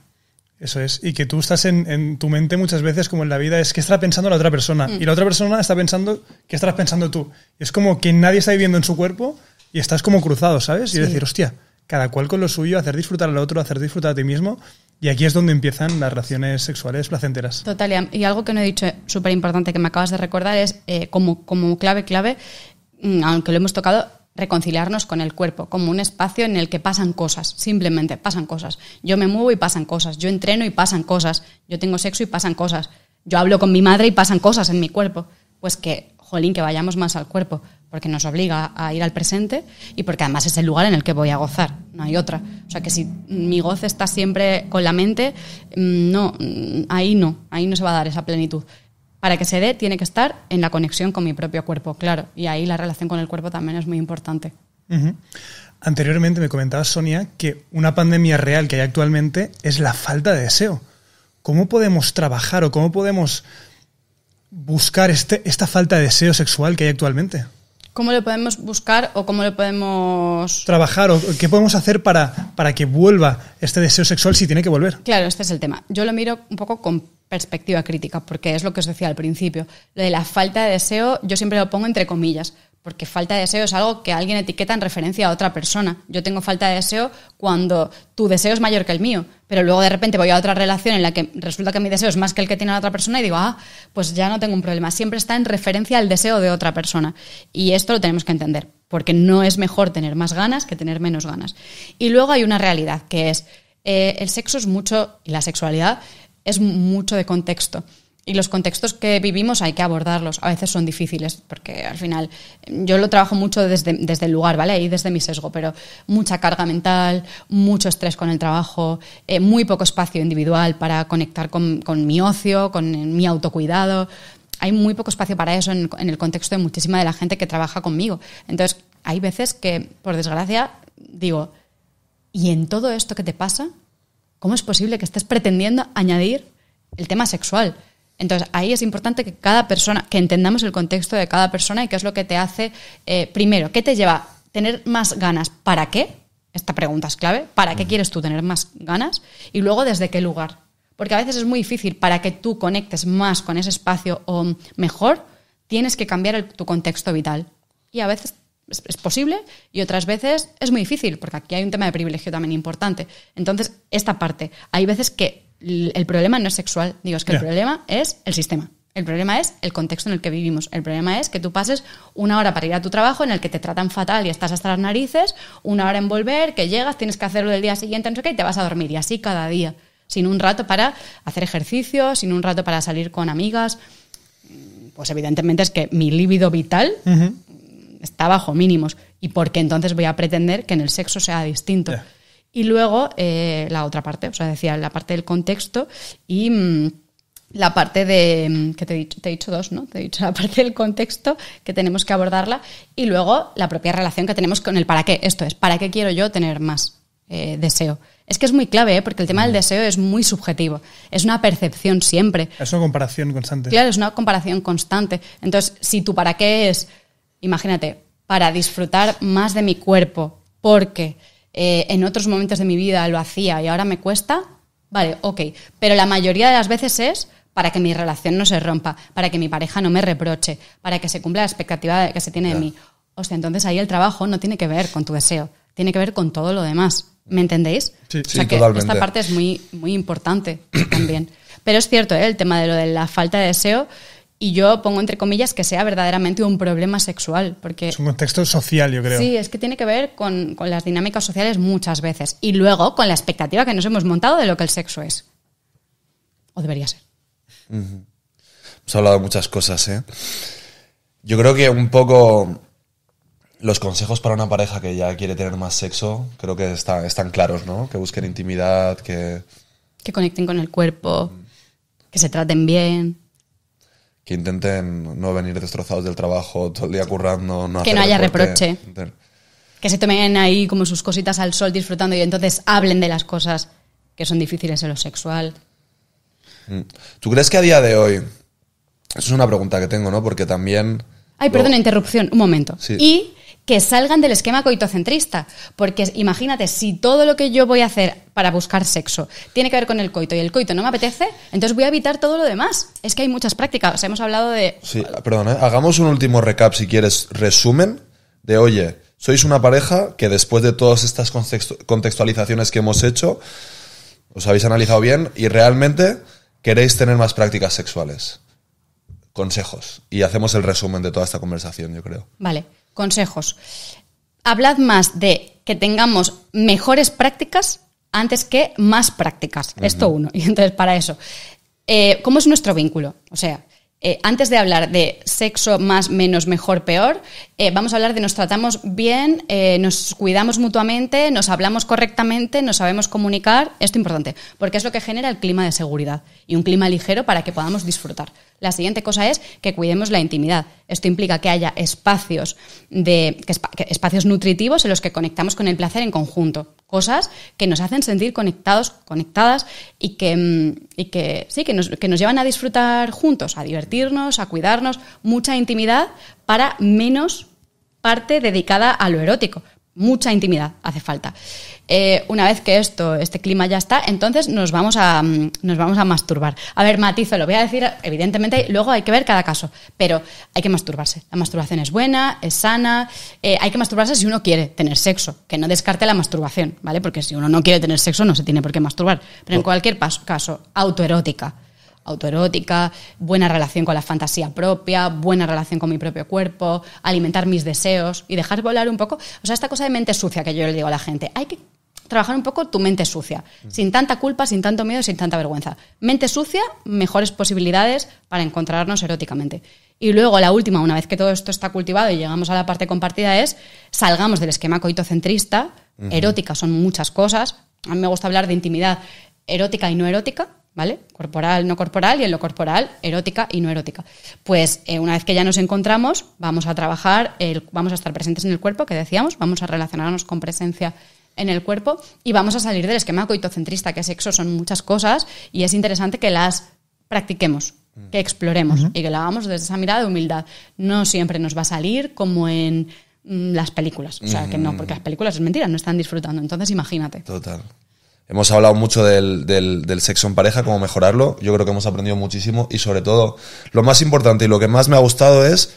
Eso es, y que tú estás en tu mente muchas veces, como en la vida, es que estará pensando la otra persona, y la otra persona está pensando que estarás pensando tú. Es como que nadie está viviendo en su cuerpo y estás como cruzado, ¿sabes? Y decir, hostia, cada cual con lo suyo, hacer disfrutar al otro, hacer disfrutar a ti mismo, y aquí es donde empiezan las relaciones sexuales placenteras. Total, y algo que no he dicho súper importante que me acabas de recordar es, como clave, aunque lo hemos tocado, reconciliarnos con el cuerpo, como un espacio en el que pasan cosas, simplemente pasan cosas. Yo me muevo y pasan cosas, yo entreno y pasan cosas, yo tengo sexo y pasan cosas, yo hablo con mi madre y pasan cosas en mi cuerpo. Pues que, jolín, que vayamos más al cuerpo, porque nos obliga a ir al presente y porque además es el lugar en el que voy a gozar, no hay otra. O sea que si mi goce está siempre con la mente, ahí no se va a dar esa plenitud. Para que se dé, tiene que estar en la conexión con mi propio cuerpo, claro. Y ahí la relación con el cuerpo también es muy importante. Uh-huh. Anteriormente me comentabas, Sonia, que una pandemia real que hay actualmente es la falta de deseo. ¿Cómo podemos trabajar o cómo podemos buscar esta falta de deseo sexual que hay actualmente? ¿Cómo lo podemos buscar o cómo lo podemos trabajar? ¿O qué podemos hacer para que vuelva este deseo sexual si tiene que volver? Claro, este es el tema. Yo lo miro un poco con perspectiva crítica, porque es lo que os decía al principio. Lo de la falta de deseo, yo siempre lo pongo entre comillas, porque falta de deseo es algo que alguien etiqueta en referencia a otra persona. Yo tengo falta de deseo cuando tu deseo es mayor que el mío, pero luego de repente voy a otra relación en la que resulta que mi deseo es más que el que tiene la otra persona y digo, pues ya no tengo un problema. Siempre está en referencia al deseo de otra persona. Y esto lo tenemos que entender, porque no es mejor tener más ganas que tener menos ganas. Y luego hay una realidad, que es el sexo es mucho, y la sexualidad es mucho de contexto. Y los contextos que vivimos hay que abordarlos. A veces son difíciles, porque al final yo lo trabajo mucho desde el lugar, ¿vale? Y desde mi sesgo, pero mucha carga mental, mucho estrés con el trabajo, muy poco espacio individual para conectar con mi ocio, con mi autocuidado. Hay muy poco espacio para eso en el contexto de muchísima de la gente que trabaja conmigo. Entonces, hay veces que, por desgracia, digo, ¿y en todo esto que te pasa, cómo es posible que estés pretendiendo añadir el tema sexual? Entonces, ahí es importante que cada persona, que entendamos el contexto de cada persona y qué es lo que te hace, primero, ¿qué te lleva a tener más ganas? ¿Para qué? Esta pregunta es clave. ¿Para qué quieres tú tener más ganas? Y luego, ¿desde qué lugar? Porque a veces es muy difícil, para que tú conectes más con ese espacio o mejor, tienes que cambiar tu contexto vital. Y a veces es posible y otras veces es muy difícil, porque aquí hay un tema de privilegio también importante. Entonces, esta parte, hay veces que el problema no es sexual, digo, es que el problema es el sistema. El problema es el contexto en el que vivimos. El problema es que tú pases 1 hora para ir a tu trabajo en el que te tratan fatal y estás hasta las narices, 1 hora en volver, que llegas, tienes que hacerlo el día siguiente, no sé qué, y te vas a dormir. Y así cada día, sin un rato para hacer ejercicio, sin un rato para salir con amigas. Pues evidentemente es que mi líbido vital está bajo mínimos. ¿Y por qué entonces voy a pretender que en el sexo sea distinto? Y luego la otra parte, o sea, decía la parte del contexto y la parte de, que te he dicho 2, ¿no? Te he dicho la parte del contexto que tenemos que abordarla y luego la propia relación que tenemos con el para qué. Esto es, ¿para qué quiero yo tener más deseo? Es que es muy clave, porque el tema del deseo es muy subjetivo. Es una percepción siempre. Es una comparación constante. Claro, es una comparación constante. Entonces, si tu para qué es, imagínate, para disfrutar más de mi cuerpo, porque en otros momentos de mi vida lo hacía y ahora me cuesta, vale, ok. Pero la mayoría de las veces es para que mi relación no se rompa, para que mi pareja no me reproche, para que se cumpla la expectativa que se tiene de mí. O sea, entonces ahí el trabajo no tiene que ver con tu deseo, tiene que ver con todo lo demás. ¿Me entendéis? Sí, o sea, sí, que totalmente. esta parte es muy, muy importante también. Pero es cierto, el tema de lo de la falta de deseo, y yo pongo entre comillas que sea verdaderamente un problema sexual. Porque es un contexto social, yo creo. Sí, es que tiene que ver con las dinámicas sociales muchas veces. Y luego con la expectativa que nos hemos montado de lo que el sexo es. O debería ser. Hemos hablado de muchas cosas, ¿eh? Yo creo que un poco los consejos para una pareja que ya quiere tener más sexo, creo que están claros, ¿no? Que busquen intimidad, que conecten con el cuerpo, que se traten bien. Que intenten no venir destrozados del trabajo, todo el día currando, que no haya deporte, reproche. Que se tomen ahí como sus cositas al sol disfrutando y entonces hablen de las cosas que son difíciles en lo sexual. ¿Tú crees que a día de hoy, eso es una pregunta que tengo, ¿no? Porque también... Ay, perdona, interrupción, un momento. Sí. Y que salgan del esquema coitocentrista, porque imagínate, si todo lo que yo voy a hacer para buscar sexo tiene que ver con el coito y el coito no me apetece, entonces voy a evitar todo lo demás. Es que hay muchas prácticas, o sea, hemos hablado de... Sí, perdón, hagamos un último recap, si quieres, resumen de, oye, sois una pareja que después de todas estas contextualizaciones que hemos hecho, os habéis analizado bien y realmente queréis tener más prácticas sexuales. Consejos. Y hacemos el resumen de toda esta conversación, yo creo. Vale, consejos. Hablad más de que tengamos mejores prácticas antes que más prácticas. Esto uno. Y entonces, para eso, ¿cómo es nuestro vínculo? O sea, antes de hablar de sexo más, menos, mejor, peor, vamos a hablar de nos tratamos bien, nos cuidamos mutuamente, nos hablamos correctamente, nos sabemos comunicar. Esto es importante, porque es lo que genera el clima de seguridad y un clima ligero para que podamos disfrutar. La siguiente cosa es que cuidemos la intimidad. Esto implica que haya espacios nutritivos en los que conectamos con el placer en conjunto, cosas que nos hacen sentir conectados, conectadas y que nos llevan a disfrutar juntos, a divertirnos, a cuidarnos, mucha intimidad para menos parte dedicada a lo erótico. Mucha intimidad hace falta. Una vez que este clima ya está, entonces nos vamos a masturbar. A ver, matizo, lo voy a decir, evidentemente, luego hay que ver cada caso, pero hay que masturbarse. La masturbación es buena, es sana, hay que masturbarse si uno quiere tener sexo, que no descarte la masturbación, ¿vale? Porque si uno no quiere tener sexo no se tiene por qué masturbar. Pero en cualquier caso, autoerótica, buena relación con la fantasía propia, buena relación con mi propio cuerpo, alimentar mis deseos y dejar volar un poco. O sea, esta cosa de mente sucia que yo le digo a la gente, hay que trabajar un poco tu mente sucia, sin tanta culpa, sin tanto miedo, sin tanta vergüenza. Mente sucia, mejores posibilidades para encontrarnos eróticamente. Y luego la última, una vez que todo esto está cultivado y llegamos a la parte compartida, es salgamos del esquema coitocentrista. Erótica son muchas cosas. A mí me gusta hablar de intimidad erótica y no erótica, ¿vale? Corporal, no corporal, y en lo corporal, erótica y no erótica. Pues una vez que ya nos encontramos, vamos a trabajar, vamos a estar presentes en el cuerpo, que decíamos, vamos a relacionarnos con presencia en el cuerpo y vamos a salir del esquema coitocentrista, que sexo son muchas cosas y es interesante que las practiquemos, que exploremos y que lo hagamos desde esa mirada de humildad. No siempre nos va a salir como en las películas, o sea, que no, porque las películas es mentira, no están disfrutando, entonces imagínate. Total. Hemos hablado mucho del sexo en pareja, cómo mejorarlo. Yo creo que hemos aprendido muchísimo y sobre todo lo más importante y lo que más me ha gustado es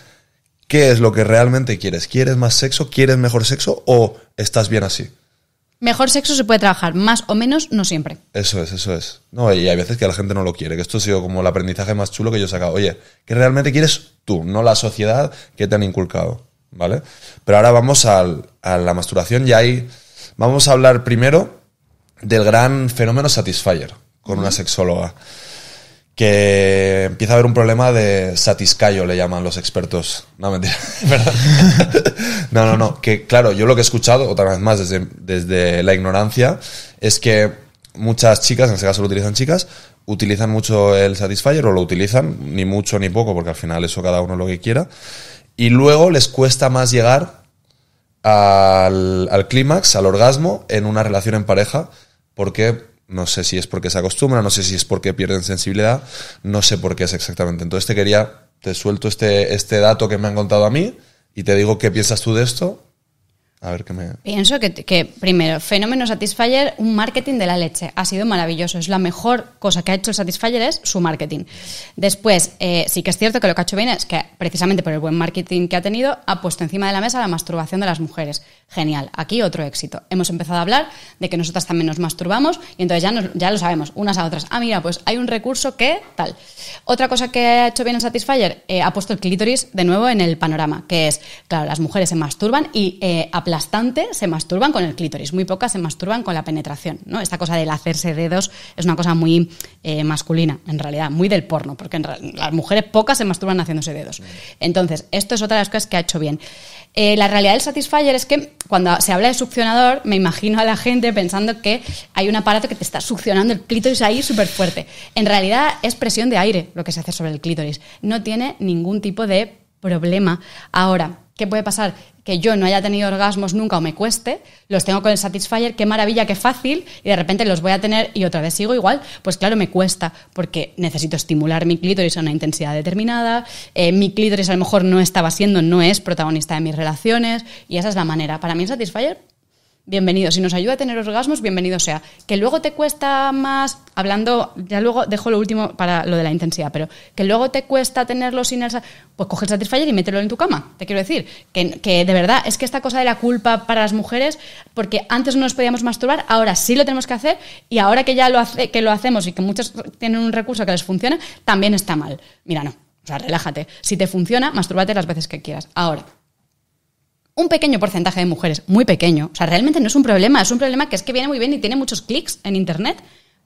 qué es lo que realmente quieres. ¿Quieres más sexo? ¿Quieres mejor sexo? ¿O estás bien así? Mejor sexo se puede trabajar, más o menos, no siempre. Eso es. No, y hay veces que la gente no lo quiere, que esto ha sido como el aprendizaje más chulo que yo he sacado. Oye, ¿qué realmente quieres tú? No la sociedad que te han inculcado, ¿vale? Pero ahora vamos a la masturbación y ahí vamos a hablar primero del gran fenómeno Satisfyer, con una sexóloga, que empieza a haber un problema de satiscayo, le llaman los expertos. No, mentira, ¿verdad? No, que claro, yo lo que he escuchado, otra vez más, desde la ignorancia, es que muchas chicas, en este caso lo utilizan chicas, utilizan mucho el Satisfyer, o lo utilizan, ni mucho ni poco, porque al final eso cada uno lo que quiera, y luego les cuesta más llegar al clímax, al orgasmo, en una relación en pareja, porque no sé si es porque se acostumbran, no sé si es porque pierden sensibilidad, no sé por qué es exactamente. Entonces te suelto este dato que me han contado a mí y te digo qué piensas tú de esto. A ver qué me... Pienso que primero, fenómeno Satisfyer, un marketing de la leche. Ha sido maravilloso. Es la mejor cosa que ha hecho el Satisfyer, es su marketing. Después, sí que es cierto que lo que ha hecho bien es que, precisamente por el buen marketing que ha tenido, ha puesto encima de la mesa la masturbación de las mujeres. Genial. Aquí otro éxito. Hemos empezado a hablar de que nosotras también nos masturbamos y entonces ya lo sabemos, unas a otras. Ah, mira, pues hay un recurso que tal. Otra cosa que ha hecho bien el Satisfyer, ha puesto el clítoris de nuevo en el panorama, que es, claro, las mujeres se masturban y aplastante se masturban con el clítoris, muy pocas se masturban con la penetración, ¿no? Esta cosa del hacerse dedos es una cosa muy masculina, en realidad, muy del porno, porque las mujeres pocas se masturban haciéndose dedos. Entonces, esto es otra de las cosas que ha hecho bien. La realidad del Satisfyer es que cuando se habla de succionador, me imagino a la gente pensando que hay un aparato que te está succionando el clítoris ahí súper fuerte. En realidad es presión de aire lo que se hace sobre el clítoris. No tiene ningún tipo de problema. Ahora, ¿qué puede pasar? Que yo no haya tenido orgasmos nunca o me cueste, los tengo con el Satisfyer, qué maravilla, qué fácil, y de repente los voy a tener y otra vez sigo igual, pues claro, me cuesta, porque necesito estimular mi clítoris a una intensidad determinada, mi clítoris a lo mejor no es protagonista de mis relaciones, y esa es la manera. Para mí el Satisfyer, bienvenido. Si nos ayuda a tener orgasmos, bienvenido sea. Que luego te cuesta más, hablando, ya luego dejo lo último para lo de la intensidad, pero que luego te cuesta tenerlo sin el... Pues coge el Satisfyer y mételo en tu cama. Te quiero decir que de verdad es que esta cosa de la culpa para las mujeres, porque antes no nos podíamos masturbar, ahora sí lo tenemos que hacer, y ahora que ya lo hacemos y que muchos tienen un recurso que les funciona, también está mal. Mira, no. O sea, relájate. Si te funciona, mastúrbate las veces que quieras. Ahora, un pequeño porcentaje de mujeres, muy pequeño, o sea, realmente no es un problema, es un problema que es que viene muy bien y tiene muchos clics en internet.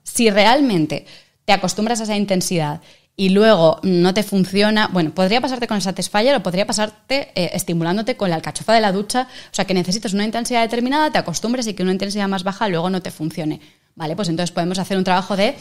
Si realmente te acostumbras a esa intensidad y luego no te funciona, bueno, podría pasarte con el Satisfyer o podría pasarte estimulándote con la alcachofa de la ducha, o sea, que necesitas una intensidad determinada, te acostumbres y que una intensidad más baja luego no te funcione. Vale, pues entonces podemos hacer un trabajo de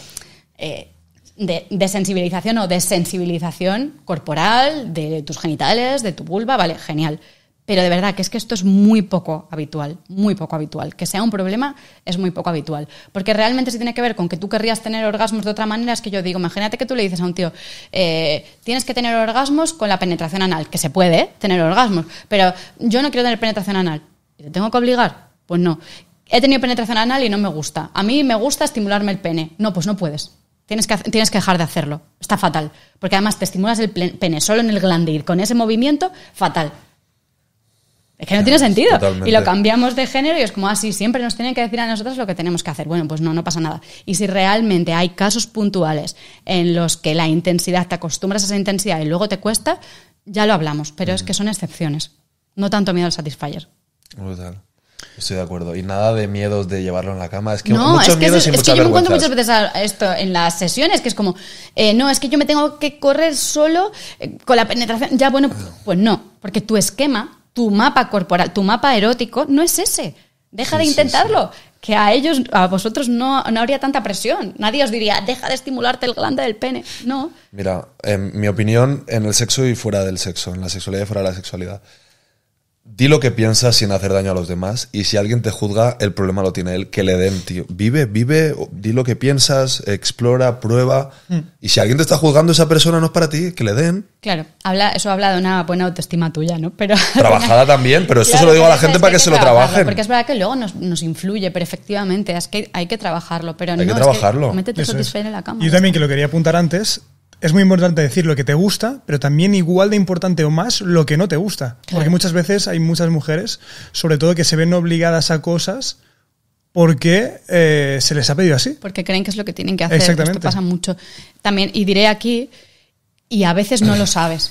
sensibilización o desensibilización corporal de tus genitales, de tu vulva, vale, genial. Pero de verdad que es que esto es muy poco habitual, muy poco habitual. Que sea un problema es muy poco habitual. Porque realmente si tiene que ver con que tú querrías tener orgasmos de otra manera, es que yo digo, imagínate que tú le dices a un tío, tienes que tener orgasmos con la penetración anal, que se puede tener orgasmos, pero yo no quiero tener penetración anal. ¿Y te tengo que obligar? Pues no. He tenido penetración anal y no me gusta. A mí me gusta estimularme el pene. No, pues no puedes. Tienes que dejar de hacerlo. Está fatal. Porque además te estimulas el pene solo en el glande y con ese movimiento, fatal. Es que no tiene sentido. Totalmente. Y lo cambiamos de género y es como así, siempre nos tienen que decir a nosotros lo que tenemos que hacer. Bueno, pues no pasa nada. Y si realmente hay casos puntuales en los que la intensidad, te acostumbras a esa intensidad y luego te cuesta, ya lo hablamos. Pero es que son excepciones. No tanto miedo al Satisfyer. Brutal. Estoy de acuerdo. Y nada de miedos de llevarlo en la cama. Es que no, muchos miedos y es muchas que yo me encuentro vergüenzas. muchas veces a esto en las sesiones, que es como, no, es que yo me tengo que correr solo con la penetración. Ya, bueno, pues no, porque tu esquema, tu mapa corporal, tu mapa erótico no es ese. Deja de intentarlo. Sí. Que a vosotros no habría tanta presión. Nadie os diría, deja de estimularte el glande del pene. No. Mira, en mi opinión, en el sexo y fuera del sexo, en la sexualidad y fuera de la sexualidad, di lo que piensas sin hacer daño a los demás, y si alguien te juzga, el problema lo tiene él, que le den, tío. Vive, di lo que piensas, explora, prueba. Y si alguien te está juzgando, esa persona no es para ti, que le den. Claro, eso habla de una buena autoestima tuya, ¿no? Pero trabajada también, pero esto claro, se lo digo a la gente para que se lo trabajen. Porque es verdad que luego nos influye, pero efectivamente es que hay que trabajarlo. Pero hay no, que trabajarlo. Es que métete Satisfyer en la cama. Yo también, que lo quería apuntar antes, es muy importante decir lo que te gusta, pero también igual de importante o más lo que no te gusta. Claro. Porque muchas veces hay muchas mujeres, sobre todo, que se ven obligadas a cosas porque se les ha pedido así. Porque creen que es lo que tienen que hacer. Exactamente. Esto pasa mucho. También, y diré aquí, y a veces no lo sabes.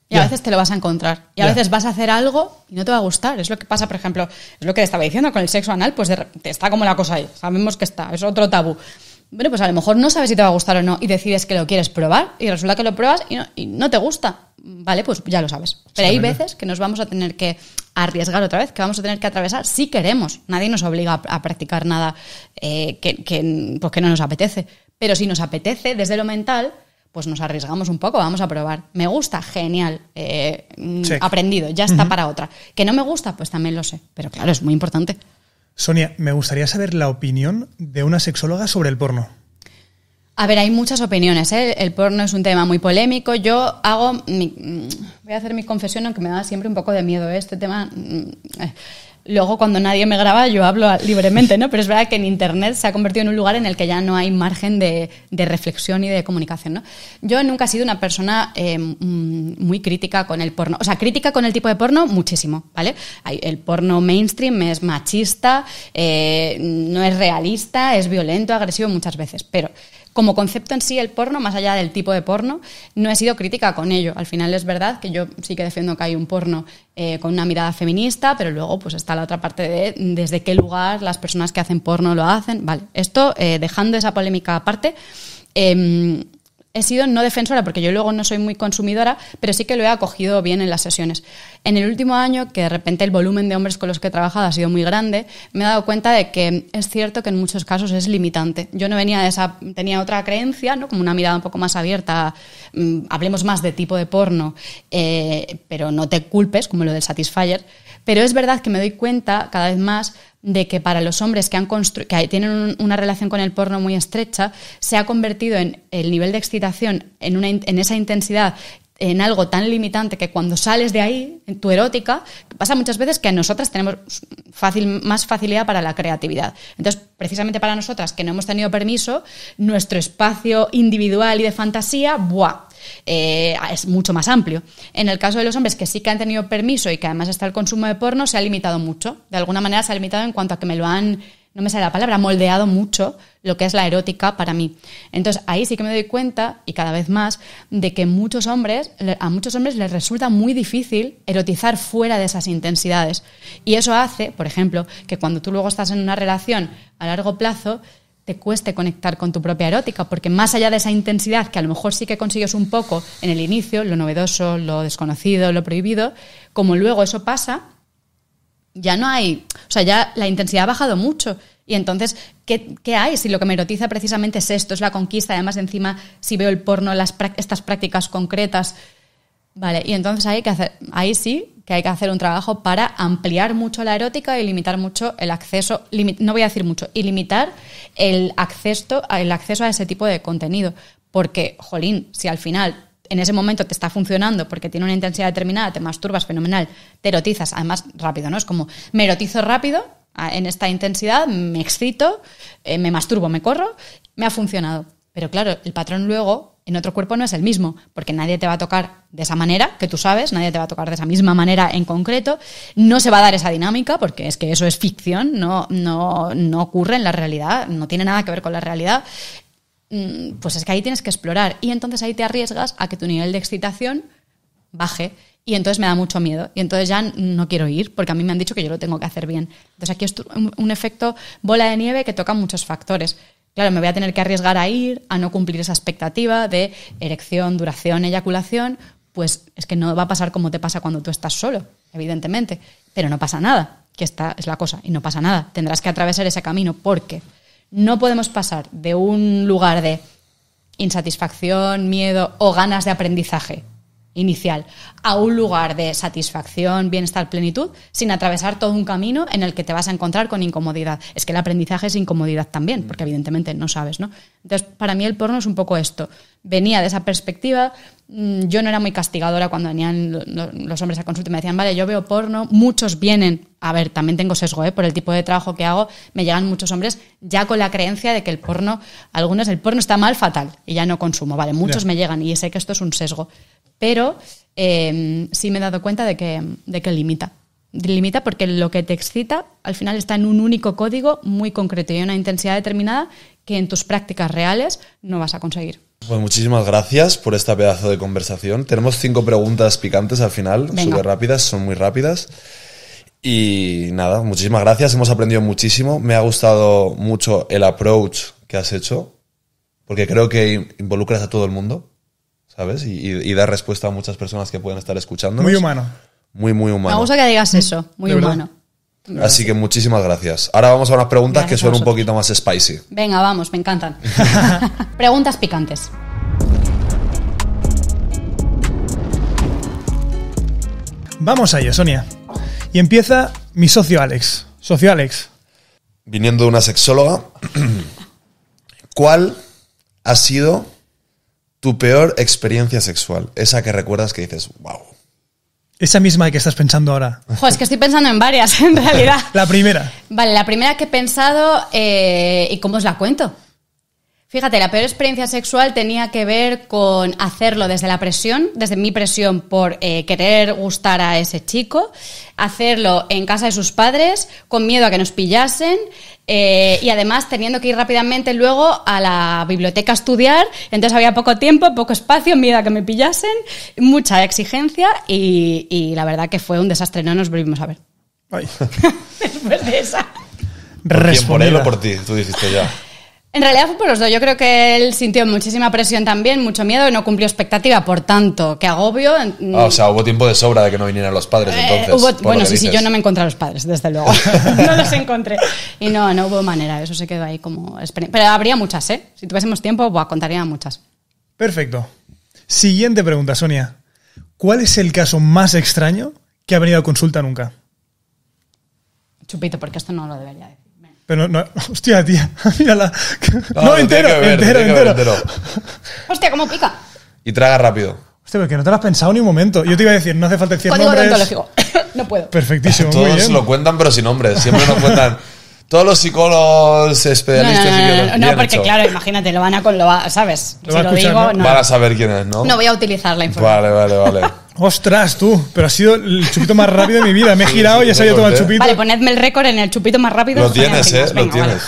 Y a veces te lo vas a encontrar. Y a veces vas a hacer algo y no te va a gustar. Es lo que pasa, por ejemplo, es lo que estaba diciendo con el sexo anal, pues está como la cosa ahí. Sabemos que está, es otro tabú. Bueno, pues a lo mejor no sabes si te va a gustar o no y decides que lo quieres probar y resulta que lo pruebas y no te gusta. Vale, pues ya lo sabes. Pero hay veces que nos vamos a tener que arriesgar otra vez, que vamos a tener que atravesar si queremos. Nadie nos obliga a practicar nada porque no nos apetece. Pero si nos apetece desde lo mental, pues nos arriesgamos un poco, vamos a probar. Me gusta, genial, aprendido, ya está para otra. Que no me gusta, pues también lo sé. Pero claro, es muy importante. Sonia, me gustaría saber la opinión de una sexóloga sobre el porno. A ver, hay muchas opiniones, ¿eh? El porno es un tema muy polémico. Yo voy a hacer mi confesión, aunque me da siempre un poco de miedo este tema. Luego, cuando nadie me graba, yo hablo libremente, ¿no? Pero es verdad que en Internet se ha convertido en un lugar en el que ya no hay margen de reflexión y de comunicación, ¿no? Yo nunca he sido una persona muy crítica con el porno. O sea, crítica con el tipo de porno, muchísimo, ¿vale? El porno mainstream es machista, no es realista, es violento, agresivo muchas veces. Pero como concepto en sí, el porno, más allá del tipo de porno, no he sido crítica con ello. Al final es verdad que yo sí que defiendo que hay un porno con una mirada feminista, pero luego pues está la otra parte de desde qué lugar las personas que hacen porno lo hacen. Vale, esto, dejando esa polémica aparte, he sido no defensora, porque yo luego no soy muy consumidora, pero sí que lo he acogido bien en las sesiones. En el último año, que de repente el volumen de hombres con los que he trabajado ha sido muy grande, me he dado cuenta de que es cierto que en muchos casos es limitante. Yo no venía de tenía otra creencia, ¿no? Como una mirada un poco más abierta, hablemos más de tipo de porno, pero no te culpes, como lo del Satisfyer. Pero es verdad que me doy cuenta cada vez más de que para los hombres que tienen una relación con el porno muy estrecha, se ha convertido en el nivel de excitación, en esa intensidad, en algo tan limitante que cuando sales de ahí, en tu erótica, pasa muchas veces que nosotras tenemos más facilidad para la creatividad. Entonces, precisamente para nosotras, que no hemos tenido permiso, nuestro espacio individual y de fantasía, es mucho más amplio. En el caso de los hombres que sí que han tenido permiso y que además está el consumo de porno, se ha limitado mucho. De alguna manera se ha limitado en cuanto a que me lo han, no me sale la palabra, moldeado mucho lo que es la erótica para mí. Entonces ahí sí que me doy cuenta, y cada vez más, de que a muchos hombres les resulta muy difícil erotizar fuera de esas intensidades. Y eso hace, por ejemplo, que cuando tú luego estás en una relación a largo plazo, te cueste conectar con tu propia erótica, porque más allá de esa intensidad, que a lo mejor sí que consigues un poco en el inicio, lo novedoso, lo desconocido, lo prohibido, como luego eso pasa, ya no hay, o sea, ya la intensidad ha bajado mucho. Y entonces, ¿qué hay? Si lo que me erotiza precisamente es esto, es la conquista, además encima, si veo el porno, estas prácticas concretas, vale, y entonces hay que hacer, ahí sí, que hay que hacer un trabajo para ampliar mucho la erótica y limitar mucho el acceso, no voy a decir mucho, y limitar el acceso a ese tipo de contenido. Porque, jolín, si al final en ese momento te está funcionando porque tiene una intensidad determinada, te masturbas fenomenal, te erotizas, además rápido, ¿no? Es como, me erotizo rápido en esta intensidad, me excito, me masturbo, me corro, me ha funcionado. Pero claro, el patrón luego en otro cuerpo no es el mismo, porque nadie te va a tocar de esa manera, que tú sabes, nadie te va a tocar de esa misma manera en concreto, no se va a dar esa dinámica, porque es que eso es ficción, no ocurre en la realidad, no tiene nada que ver con la realidad. Pues es que ahí tienes que explorar y entonces ahí te arriesgas a que tu nivel de excitación baje y entonces me da mucho miedo y entonces ya no quiero ir porque a mí me han dicho que yo lo tengo que hacer bien. Entonces aquí es un efecto bola de nieve que toca muchos factores. Claro, me voy a tener que arriesgar a ir, a no cumplir esa expectativa de erección, duración, eyaculación, pues es que no va a pasar como te pasa cuando tú estás solo, evidentemente, pero no pasa nada, que esta es la cosa, y no pasa nada, tendrás que atravesar ese camino porque no podemos pasar de un lugar de insatisfacción, miedo o ganas de aprendizaje inicial a un lugar de satisfacción, bienestar, plenitud, sin atravesar todo un camino en el que te vas a encontrar con incomodidad. Es que el aprendizaje es incomodidad también, porque evidentemente no sabes, ¿no? Entonces, para mí el porno es un poco esto. Venía de esa perspectiva, yo no era muy castigadora cuando venían los hombres a consulta y me decían, vale, yo veo porno, muchos vienen, a ver, también tengo sesgo, por el tipo de trabajo que hago, me llegan muchos hombres ya con la creencia de que el porno está mal, fatal, y ya no consumo, vale, muchos me llegan y sé que esto es un sesgo, pero sí me he dado cuenta de que limita. Limita porque lo que te excita al final está en un único código muy concreto y una intensidad determinada que en tus prácticas reales no vas a conseguir. Pues muchísimas gracias por esta pedazo de conversación. Tenemos 5 preguntas picantes al final, súper rápidas, son muy rápidas. Y nada, muchísimas gracias, hemos aprendido muchísimo. Me ha gustado mucho el approach que has hecho, porque creo que involucras a todo el mundo, ¿sabes? Y das respuesta a muchas personas que pueden estar escuchando. Muy humano. Muy, muy humano. Me gusta que digas eso, muy humano. Así que muchísimas gracias. Ahora vamos a unas preguntas que son un poquito más spicy. Venga, vamos, me encantan. Preguntas picantes. Vamos a ello, Sonia. Y empieza mi socio Alex. Socio Alex. Viniendo de una sexóloga, ¿cuál ha sido tu peor experiencia sexual? Esa que recuerdas que dices, wow. Esa misma que estás pensando ahora. Joder, es que estoy pensando en varias, en realidad. La primera. Vale, la primera que he pensado, ¿y cómo os la cuento? Fíjate, la peor experiencia sexual tenía que ver con hacerlo desde la presión, desde mi presión por querer gustar a ese chico, hacerlo en casa de sus padres, con miedo a que nos pillasen, y además teniendo que ir rápidamente luego a la biblioteca a estudiar, entonces había poco tiempo, poco espacio, miedo a que me pillasen, mucha exigencia y la verdad que fue un desastre, no nos volvimos a ver. Ay. Después de esa. ¿Por quién, por él o por ti? Tú dijiste ya. En realidad fue por los dos. Yo creo que él sintió muchísima presión también, mucho miedo, no cumplió expectativa, por tanto, que agobio. O sea, hubo tiempo de sobra de que no vinieran los padres, entonces. Bueno, sí, yo no me encontré a los padres, desde luego. No los encontré. Y no hubo manera, eso se quedó ahí como... Pero habría muchas, ¿eh? Si tuviésemos tiempo, contaría muchas. Perfecto. Siguiente pregunta, Sonia. ¿Cuál es el caso más extraño que ha venido a consulta nunca? Chupito, porque esto no lo debería decir. Pero no, hostia, tía, mírala. No, entero. Hostia, cómo pica. Y traga rápido. Hostia, porque no te lo has pensado ni un momento. Yo te iba a decir, no hace falta decir Código nombres. odontológico. No puedo. Perfectísimo, muy Todos bien. lo cuentan, pero sin nombres. Siempre nos cuentan. Todos los psicólogos especialistas. No, porque claro, imagínate, ¿sabes? Lo va a Si lo escuchar, digo, ¿no? Van a saber quién es, ¿no? No voy a utilizar la información. Vale. Ostras, tú, pero ha sido el chupito más rápido de mi vida. Me he girado y ya se había tomado el chupito. Vale, ponedme el récord en el chupito más rápido. Lo tienes, Venga, lo tienes. vale.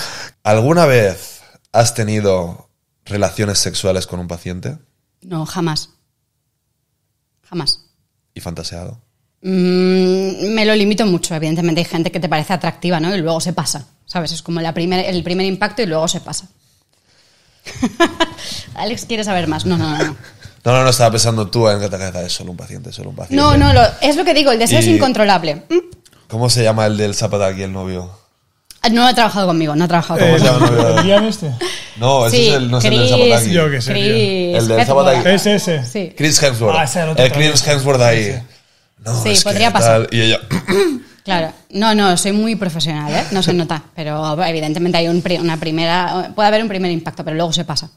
¿Alguna vez has tenido relaciones sexuales con un paciente? No, jamás. Jamás. ¿Y fantaseado? Me lo limito mucho, evidentemente. Hay gente que te parece atractiva, ¿no? Y luego se pasa, ¿sabes? Es como el primer impacto y luego se pasa. Alex quiere saber más. No. No, estaba pensando tú en que te cabeza es solo un paciente. No, es lo que digo, el deseo es incontrolable. ¿Cómo se llama el del Zapataki, el novio? No ha trabajado conmigo, no ha trabajado conmigo. ¿Cómo se llama el novio? ¿Adrián este? No, ese Sí, es el, no es el del Chris. Zapataki. Yo qué sé, tío. El del Zapataki. Es ese. Sí. Chris Hemsworth. Ah, ese era el otro el Chris también. Hemsworth ahí. Sí. No, Sí, es que podría pasar. tal, y ella, Claro. No, soy muy profesional, ¿eh? No se nota. Pero evidentemente hay puede haber un primer impacto, pero luego se pasa.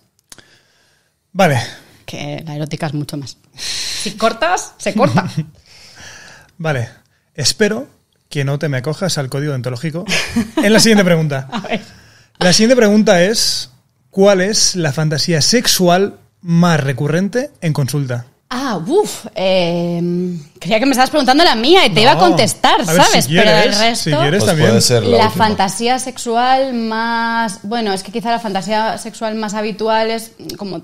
Vale. Que la erótica es mucho más. Si cortas, se corta. Vale. Espero que no te me acojas al código deontológico en la siguiente pregunta. A ver. La siguiente pregunta es: ¿cuál es la fantasía sexual más recurrente en consulta? Creía que me estabas preguntando la mía y te iba a contestar, A ver, ¿sabes? si quieres, pero el resto... si quieres pues también. puede ser La última. fantasía sexual más... Bueno, es que quizá la fantasía sexual más habitual es como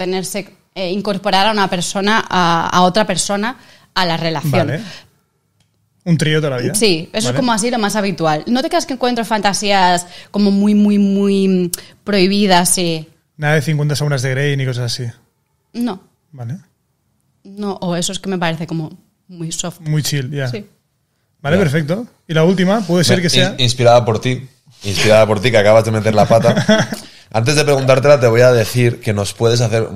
incorporar a una persona, a otra persona, a la relación. Vale. Un trío toda la vida. Sí, eso Vale. es como así lo más habitual. ¿No te creas que encuentro fantasías como muy, muy, muy prohibidas? Sí. Nada de 50 sombras de Grey ni cosas así. No, Vale. o eso es que me parece como muy soft. Muy chill, ya. Sí. Vale, Ya. perfecto. Y la última, puede ser que sea... Inspirada por ti, que acabas de meter la pata. Antes de preguntártela, te voy a decir que nos puedes hacer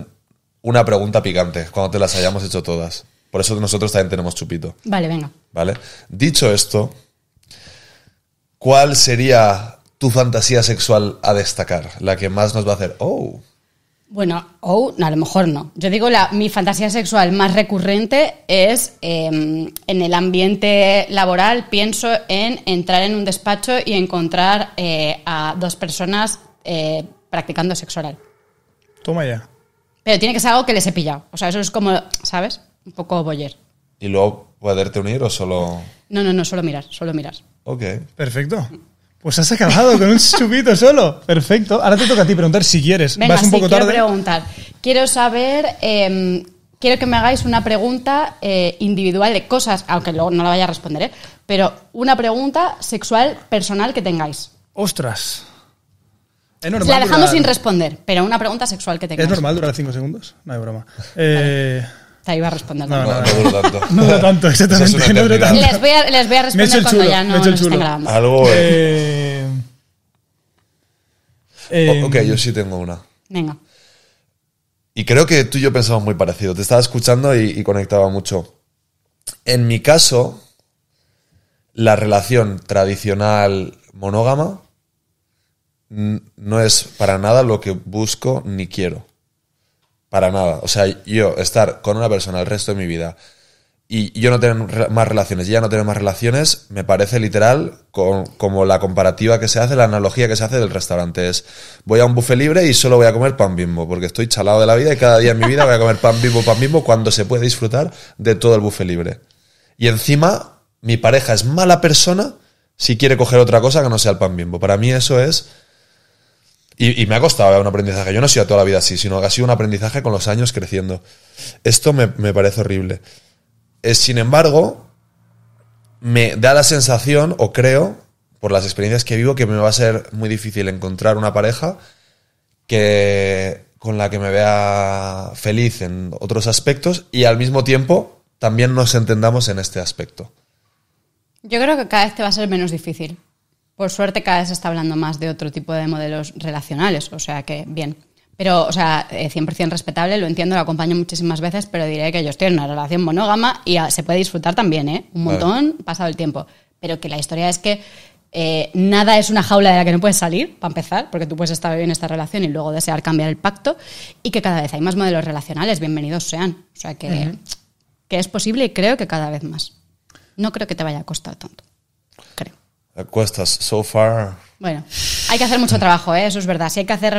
una pregunta picante cuando te las hayamos hecho todas. Por eso nosotros también tenemos chupito. Vale, venga. ¿Vale? Dicho esto, ¿cuál sería tu fantasía sexual a destacar? La que más nos va a hacer, Bueno, no, a lo mejor no. Yo digo, mi fantasía sexual más recurrente es en el ambiente laboral, pienso en entrar en un despacho y encontrar a dos personas practicando sexo oral. Toma ya. Pero tiene que ser algo que les he pillado. O sea, eso es como, ¿sabes? Un poco voyeur. ¿Y luego poderte unir o solo...? No, solo mirar. Ok. Perfecto. Pues has acabado con un chupito solo. Perfecto. Ahora te toca a ti preguntar si quieres. Venga, Vas un poco quiero tarde. preguntar. Quiero saber, quiero que me hagáis una pregunta individual de cosas, aunque luego no la vaya a responder, pero una pregunta sexual personal que tengáis. Ostras. Es normal. La dejamos durar- sin responder, pero una pregunta sexual que tengáis. ¿Es normal durar 5 segundos? No hay broma. Te iba a responder. No, también. No duro tanto. No dura tanto, Eso es exactamente. una No dura eternidad. tanto. Les voy a Me he hecho responder el cuando chulo, ya me no he hecho el nos estén chulo. grabando. Algo... Eh, Ok, yo sí tengo una. Venga. Y creo que tú y yo pensamos muy parecido. Te estaba escuchando y conectaba mucho. En mi caso, la relación tradicional monógama no es para nada lo que busco ni quiero. Para nada. O sea, yo estar con una persona el resto de mi vida y yo no tener más relaciones, y ya no tener más relaciones, me parece literal como la comparativa que se hace, la analogía que se hace del restaurante. Es, voy a un buffet libre y solo voy a comer pan Bimbo, porque estoy chalado de la vida y cada día en mi vida voy a comer pan Bimbo, cuando se puede disfrutar de todo el buffet libre. Y encima, mi pareja es mala persona si quiere coger otra cosa que no sea el pan Bimbo. Para mí eso es... Y me ha costado un aprendizaje. Yo no he sido toda la vida así, sino que ha sido un aprendizaje con los años creciendo. Esto me parece horrible. Sin embargo, me da la sensación, o creo, por las experiencias que vivo, que me va a ser muy difícil encontrar una pareja con la que me vea feliz en otros aspectos y al mismo tiempo también nos entendamos en este aspecto. Yo creo que cada vez te va a ser menos difícil. Por suerte cada vez se está hablando más de otro tipo de modelos relacionales, o sea que bien. Pero, o sea, 100% respetable, lo entiendo, lo acompaño muchísimas veces, pero diré que yo estoy en una relación monógama y se puede disfrutar también, ¿eh? Un montón, pasado el tiempo. Pero que la historia es que nada es una jaula de la que no puedes salir, para empezar, porque tú puedes estar bien en esta relación y luego desear cambiar el pacto, y que cada vez hay más modelos relacionales, bienvenidos sean. O sea que es posible y creo que cada vez más. No creo que te vaya a costar tanto, creo. Cuestas, so far. Bueno, hay que hacer mucho trabajo, ¿eh? Eso es verdad. Si hay que hacer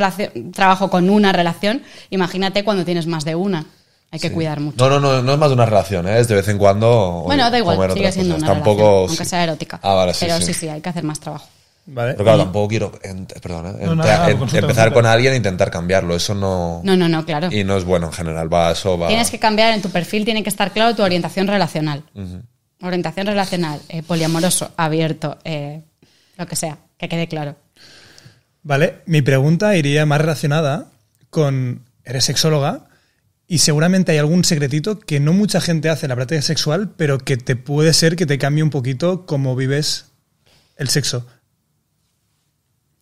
trabajo con una relación, imagínate cuando tienes más de una. Hay que cuidar mucho. No es más de una relación, ¿eh? Es de vez en cuando. Bueno, da igual, comer sigue otras siendo cosas. una Tampoco, relación, sí. aunque sea erótica. Ah, vale, sí, pero sí. sí, hay que hacer más trabajo. Vale. Pero claro, Y- tampoco quiero consulta. empezar con alguien e intentar cambiarlo. Eso no. No, claro. Y no es bueno en general. Eso va. Tienes que cambiar en tu perfil, tiene que estar claro tu orientación relacional. Orientación relacional, poliamoroso, abierto, lo que sea, que quede claro. Vale, mi pregunta iría más relacionada con... Eres sexóloga y seguramente hay algún secretito que no mucha gente hace en la práctica sexual, pero que te puede ser que te cambie un poquito cómo vives el sexo.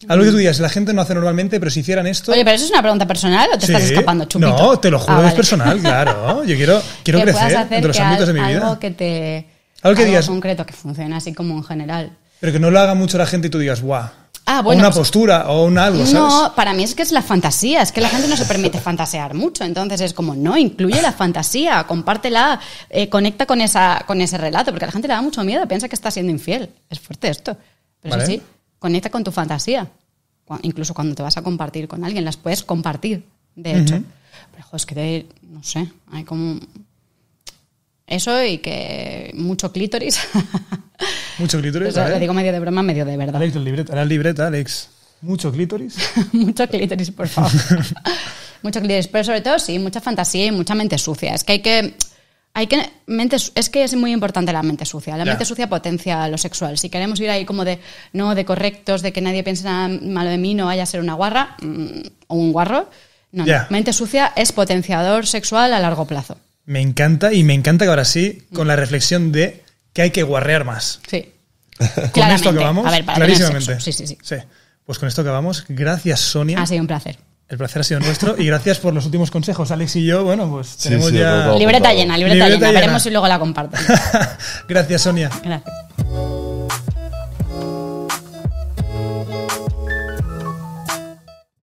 Algo que tú digas, la gente no hace normalmente, pero si hicieran esto... Oye, ¿pero eso es una pregunta personal o te estás Sí. escapando, chupito? No, te lo juro, Ah, es vale. personal, claro. Yo quiero Que puedas crecer hacer entre los que ámbitos de mi algo vida. que te... Algo que digas, concreto que funcione así como en general. pero que no lo haga mucho la gente y tú digas, guau. Ah, O bueno, una pues- postura o un algo, ¿sabes? No, para mí es que es la fantasía, es que la gente no se permite fantasear mucho, entonces es como, no, incluye la fantasía, compártela, conecta con ese relato, porque a la gente le da mucho miedo, piensa que está siendo infiel, es fuerte esto, pero Vale. sí, conecta con tu fantasía, incluso cuando te vas a compartir con alguien, las puedes compartir, de hecho, pero jo, es que no sé, hay como... Eso y que mucho clítoris. Mucho clítoris, Eso ¿vale? le digo medio de broma, medio de verdad. Alex, la libreta, Alex. Mucho clítoris. Mucho clítoris, por favor. Mucho clítoris, pero sobre todo sí, mucha fantasía y mucha mente sucia. Es que es que es muy importante la mente sucia. La Ya. mente sucia potencia lo sexual. Si queremos ir ahí como de correctos, de que nadie piense nada malo de mí, no vaya a ser una guarra o un guarro. No, Ya. no. Mente sucia es potenciador sexual a largo plazo. Me encanta, y me encanta que ahora sí, con la reflexión de que hay que guarrear más. Sí. Con Claramente. esto acabamos, A ver, para tener clarísimamente. sexo. Sí. Pues con esto acabamos. Gracias, Sonia. Ha sido un placer. El placer ha sido nuestro y gracias por los últimos consejos. Alex y yo, bueno, pues Sí, tenemos sí, ya... todo. Libreta llena, libreta Libreta llena. llena. Veremos si luego la comparto. Gracias, Sonia. Gracias.